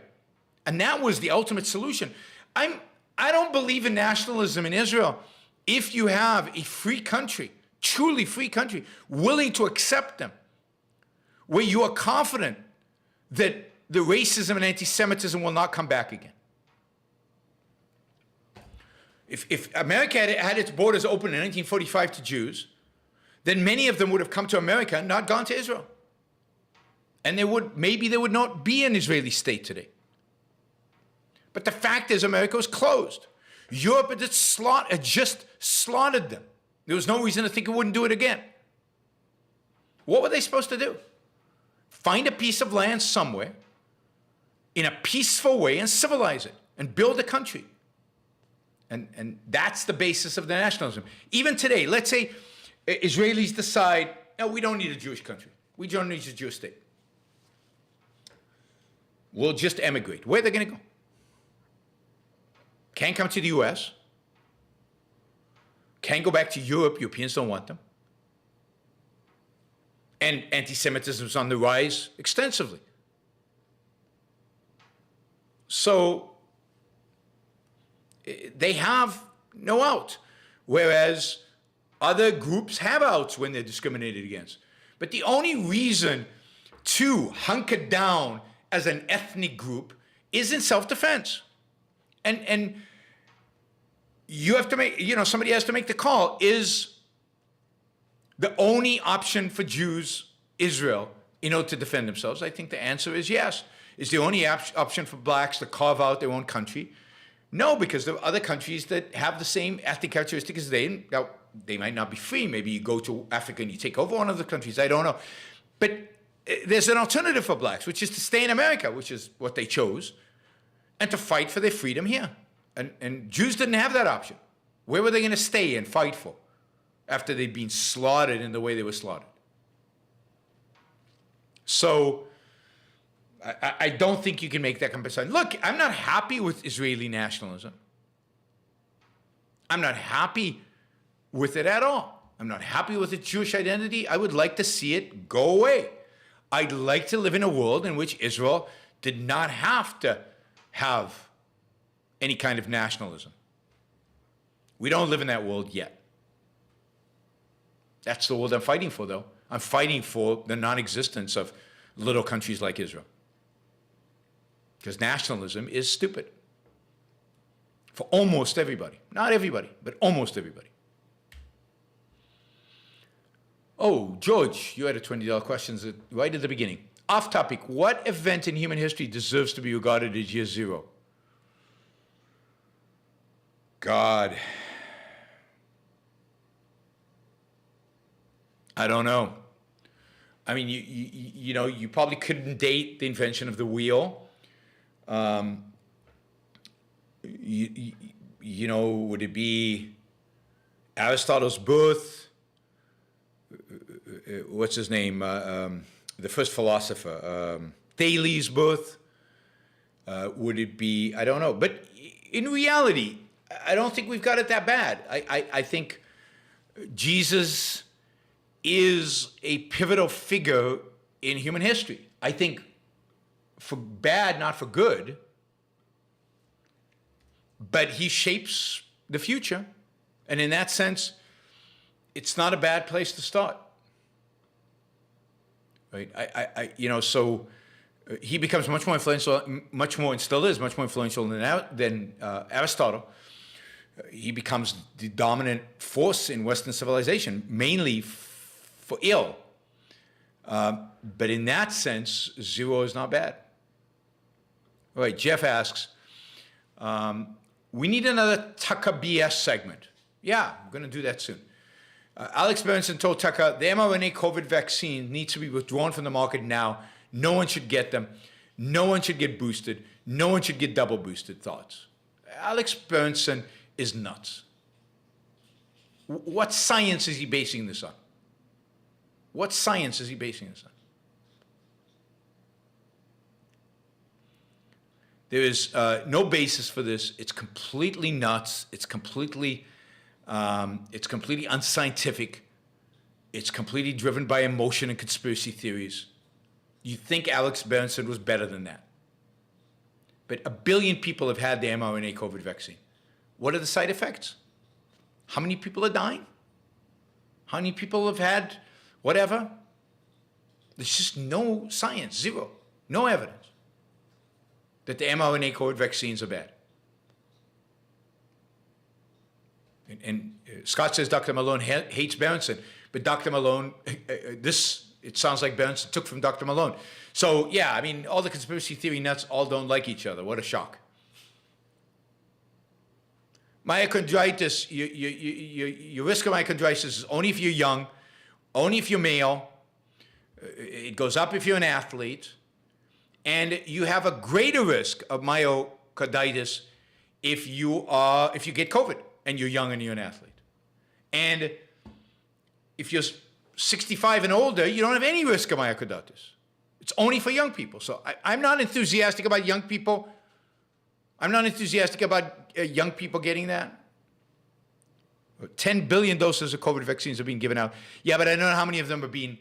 And that was the ultimate solution. I don't believe in nationalism in Israel if you have a free country, truly free country, willing to accept them, where you are confident that the racism and anti-Semitism will not come back again. If America had its borders open in 1945 to Jews, then many of them would have come to America and not gone to Israel. And maybe there would not be an Israeli state today. But the fact is, America was closed. Europe had just slaughtered them. There was no reason to think it wouldn't do it again. What were they supposed to do? Find a piece of land somewhere in a peaceful way and civilize it and build a country. And that's the basis of the nationalism. Even today, let's say Israelis decide, no, we don't need a Jewish country. We don't need a Jewish state. We'll just emigrate. Where are they going to go? Can't come to the US. Can't go back to Europe. Europeans don't want them. And anti-Semitism is on the rise extensively. So they have no out, whereas other groups have outs when they're discriminated against. But the only reason to hunker down as an ethnic group is in self-defense. And you have to make, somebody has to make the call. Is the only option for Jews, Israel, in order to defend themselves? I think the answer is yes. Is the only option for blacks to carve out their own country? No, because there are other countries that have the same ethnic characteristics as they. Now, they might not be free. Maybe you go to Africa and you take over one of the countries. I don't know. But there's an alternative for blacks, which is to stay in America, which is what they chose, and to fight for their freedom here. And Jews didn't have that option. Where were they going to stay and fight for after they'd been slaughtered in the way they were slaughtered? So I don't think you can make that comparison. Look, I'm not happy with Israeli nationalism. I'm not happy with it at all. I'm not happy with its Jewish identity. I would like to see it go away. I'd like to live in a world in which Israel did not have to have any kind of nationalism. We don't live in that world yet. That's the world I'm fighting for, though. I'm fighting for the non-existence of little countries like Israel. Because nationalism is stupid. For almost everybody. Not everybody, but almost everybody. Oh, George, you had a $20 question right at the beginning. Off topic, what event in human history deserves to be regarded as year zero? God. I don't know. I mean, you know, you probably couldn't date the invention of the wheel. You know, would it be Aristotle's birth? What's his name? The first philosopher. Thales' birth? Would it be, I don't know. But in reality, I don't think we've got it that bad. I think Jesus is a pivotal figure in human history. I think for bad, not for good, but he shapes the future. And in that sense, it's not a bad place to start. Right? You know, so he becomes much more influential, much more, and still is much more influential than Aristotle. He becomes the dominant force in Western civilization, mainly for ill. But in that sense, zero is not bad. All right, Jeff asks, we need another Tucker BS segment. Yeah, I'm going to do that soon. Alex Berenson told Tucker, the mRNA COVID vaccine needs to be withdrawn from the market now. No one should get them. No one should get boosted. No one should get double boosted. Thoughts? Alex Berenson is nuts. What science is he basing this on? What science is he basing this on? There is no basis for this. It's completely nuts. It's completely unscientific. It's completely driven by emotion and conspiracy theories. You think Alex Berenson was better than that. But 1 billion people have had the mRNA COVID vaccine. What are the side effects? How many people are dying? How many people have had whatever? There's just no science, zero, no evidence that the mRNA COVID vaccines are bad. And Scott says Dr. Malone hates Berenson, but Dr. Malone, it sounds like Berenson took from Dr. Malone. So yeah, I mean, all the conspiracy theory nuts all don't like each other. What a shock. Myocarditis, your risk of myocarditis is only if you're young, only if you're male. It goes up if you're an athlete. And you have a greater risk of myocarditis if you get COVID and you're young and you're an athlete. And if you're 65 and older, you don't have any risk of myocarditis. It's only for young people. So I'm not enthusiastic about young people. I'm not enthusiastic about young people getting that. 10 billion doses of COVID vaccines are being given out. Yeah, but I don't know how many of them are being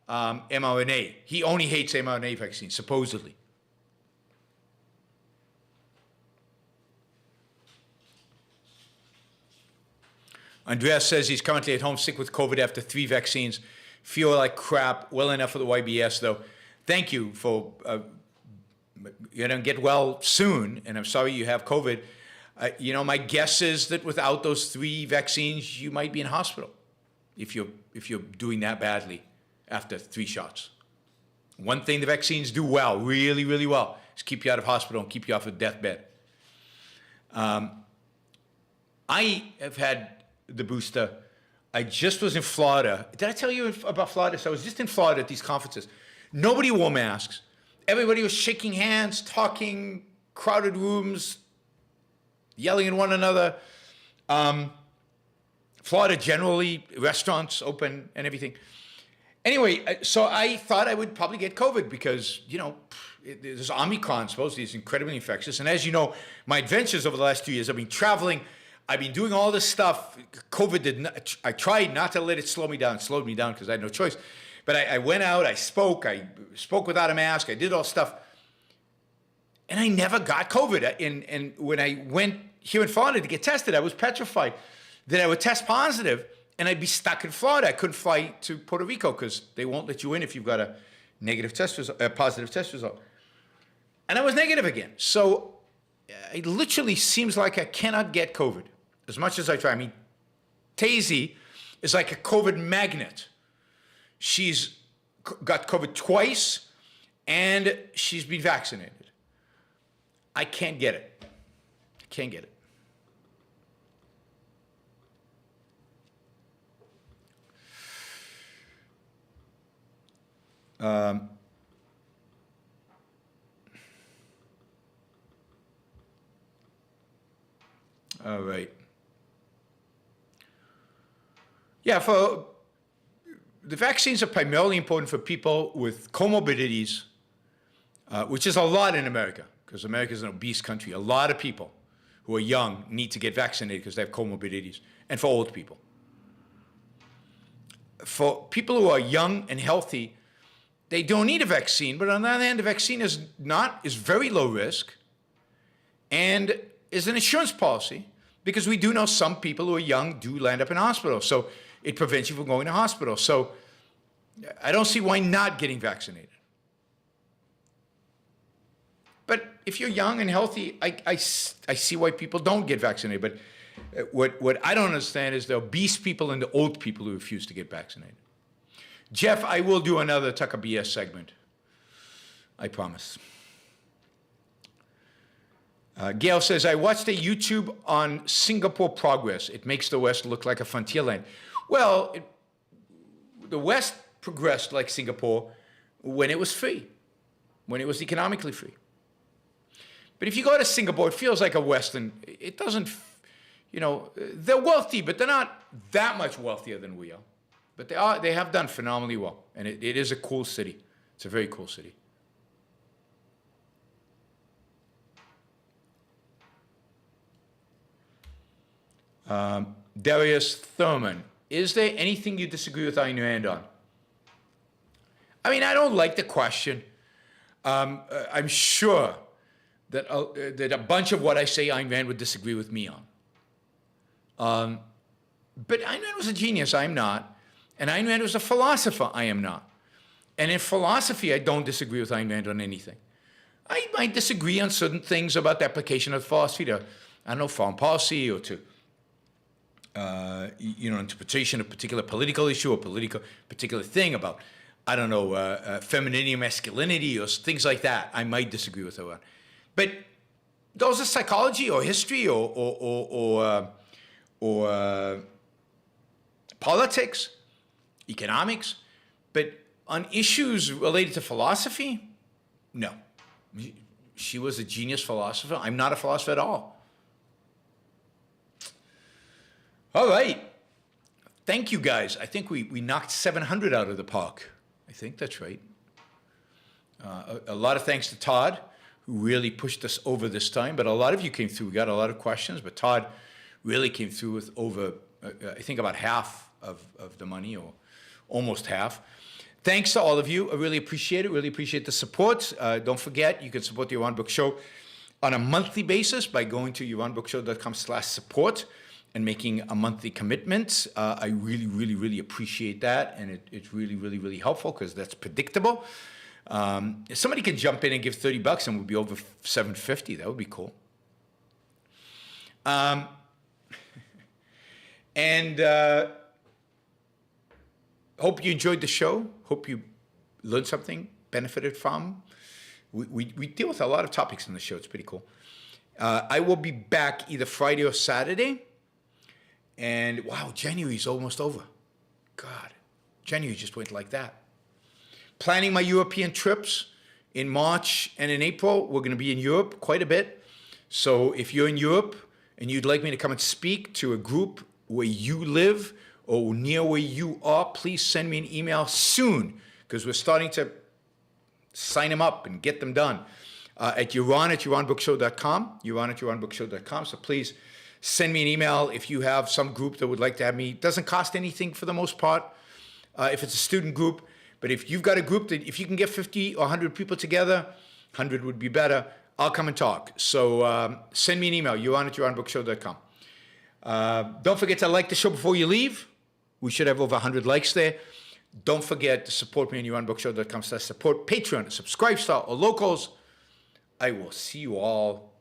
mRNA. He only hates mRNA vaccines, supposedly. Andreas says he's currently at home sick with COVID after 3 vaccines. Feel like crap. Well enough for the YBS, though. Thank you for, you're going to get well soon, and I'm sorry you have COVID. You know, my guess is that without those 3 vaccines, you might be in hospital. if you're doing that badly after 3 shots. One thing the vaccines do well, really, really well, is keep you out of hospital and keep you off a deathbed. I have had the booster. I just was in Florida. Did I tell you about Florida? So I was just in Florida at these conferences. Nobody wore masks. Everybody was shaking hands, talking, crowded rooms, yelling at one another. Florida generally, restaurants open and everything. Anyway, so I thought I would probably get COVID because, you know, there's Omicron, supposedly it's incredibly infectious. And as you know, my adventures over the last 2 years, I've been traveling, I've been doing all this stuff. COVID did not, I tried not to let it slow me down. It slowed me down because I had no choice. But I went out, I spoke without a mask, I did all stuff. And I never got COVID. And when I went here in Florida to get tested, I was petrified that I would test positive and I'd be stuck in Florida. I couldn't fly to Puerto Rico because they won't let you in if you've got a negative test result, a positive test result. And I was negative again. So it literally seems like I cannot get COVID as much as I try. I mean, Tazy is like a COVID magnet. She's got COVID twice and she's been vaccinated. I can't get it. I can't get it. All right. Yeah, for the vaccines are primarily important for people with comorbidities, which is a lot in America, because America is an obese country. A lot of people who are young need to get vaccinated because they have comorbidities, and for old people. For people who are young and healthy, they don't need a vaccine, but on the other hand, the vaccine is very low risk and is an insurance policy because we do know some people who are young do land up in hospital. So it prevents you from going to hospital. So I don't see why not getting vaccinated. But if you're young and healthy, I see why people don't get vaccinated. But what I don't understand is the obese people and the old people who refuse to get vaccinated. Jeff, I will do another Tucker BS segment. I promise. Gail says, I watched a YouTube on Singapore progress. It makes the West look like a frontier land. Well, the West progressed like Singapore when it was free, when it was economically free. But if you go to Singapore, it feels like a Western. It doesn't, you know, they're wealthy, but they're not that much wealthier than we are. But they have done phenomenally well. And it is a cool city. It's a very cool city. Darius Thurman, is there anything you disagree with Ayn Rand on? I mean, I don't like the question. I'm sure that a bunch of what I say Ayn Rand would disagree with me on. But Ayn Rand was a genius, I'm not. And Ayn Rand was a philosopher, I am not. And in philosophy, I don't disagree with Ayn Rand on anything. I might disagree on certain things about the application of philosophy to, I don't know, foreign policy or to, interpretation of a particular political issue or particular thing about, I don't know, femininity or masculinity or things like that. I might disagree with her on. But those are psychology or history or politics, economics. But on issues related to philosophy, no. She was a genius philosopher. I'm not a philosopher at all. All right. Thank you, guys. I think we knocked 700 out of the park. I think that's right. A lot of thanks to Todd, who really pushed us over this time. But a lot of you came through. We got a lot of questions. But Todd really came through with over, I think, about half of the money, or almost half. Thanks to all of you. I really appreciate it. Really appreciate the support. Don't forget, you can support the Yaron Brook Show on a monthly basis by going to yaronbrookshow.com/support and making a monthly commitment. I really, really, really appreciate that. And it's really, really, really helpful because that's predictable. If somebody can jump in and give $30 and we'll be over $750, that would be cool. hope you enjoyed the show. Hope you learned something, benefited from. We deal with a lot of topics in the show. It's pretty cool. I will be back either Friday or Saturday. And wow, January's almost over. God, January just went like that. Planning my European trips in March and in April. We're going to be in Europe quite a bit. So if you're in Europe and you'd like me to come and speak to a group where you live or near where you are, please send me an email soon, because we're starting to sign them up and get them done at Yaron@YaronBookShow.com, Yaron@YaronBookShow.com. So please send me an email if you have some group that would like to have me. It doesn't cost anything for the most part if it's a student group. But if you've got a group that if you can get 50 or 100 people together, 100 would be better, I'll come and talk. So send me an email, Yaron@YaronBookShow.com. Don't forget to like the show before you leave. We should have over 100 likes there. Don't forget to support me on YaronBookShow.com/support, Patreon, Subscribe Star, or Locals. I will see you all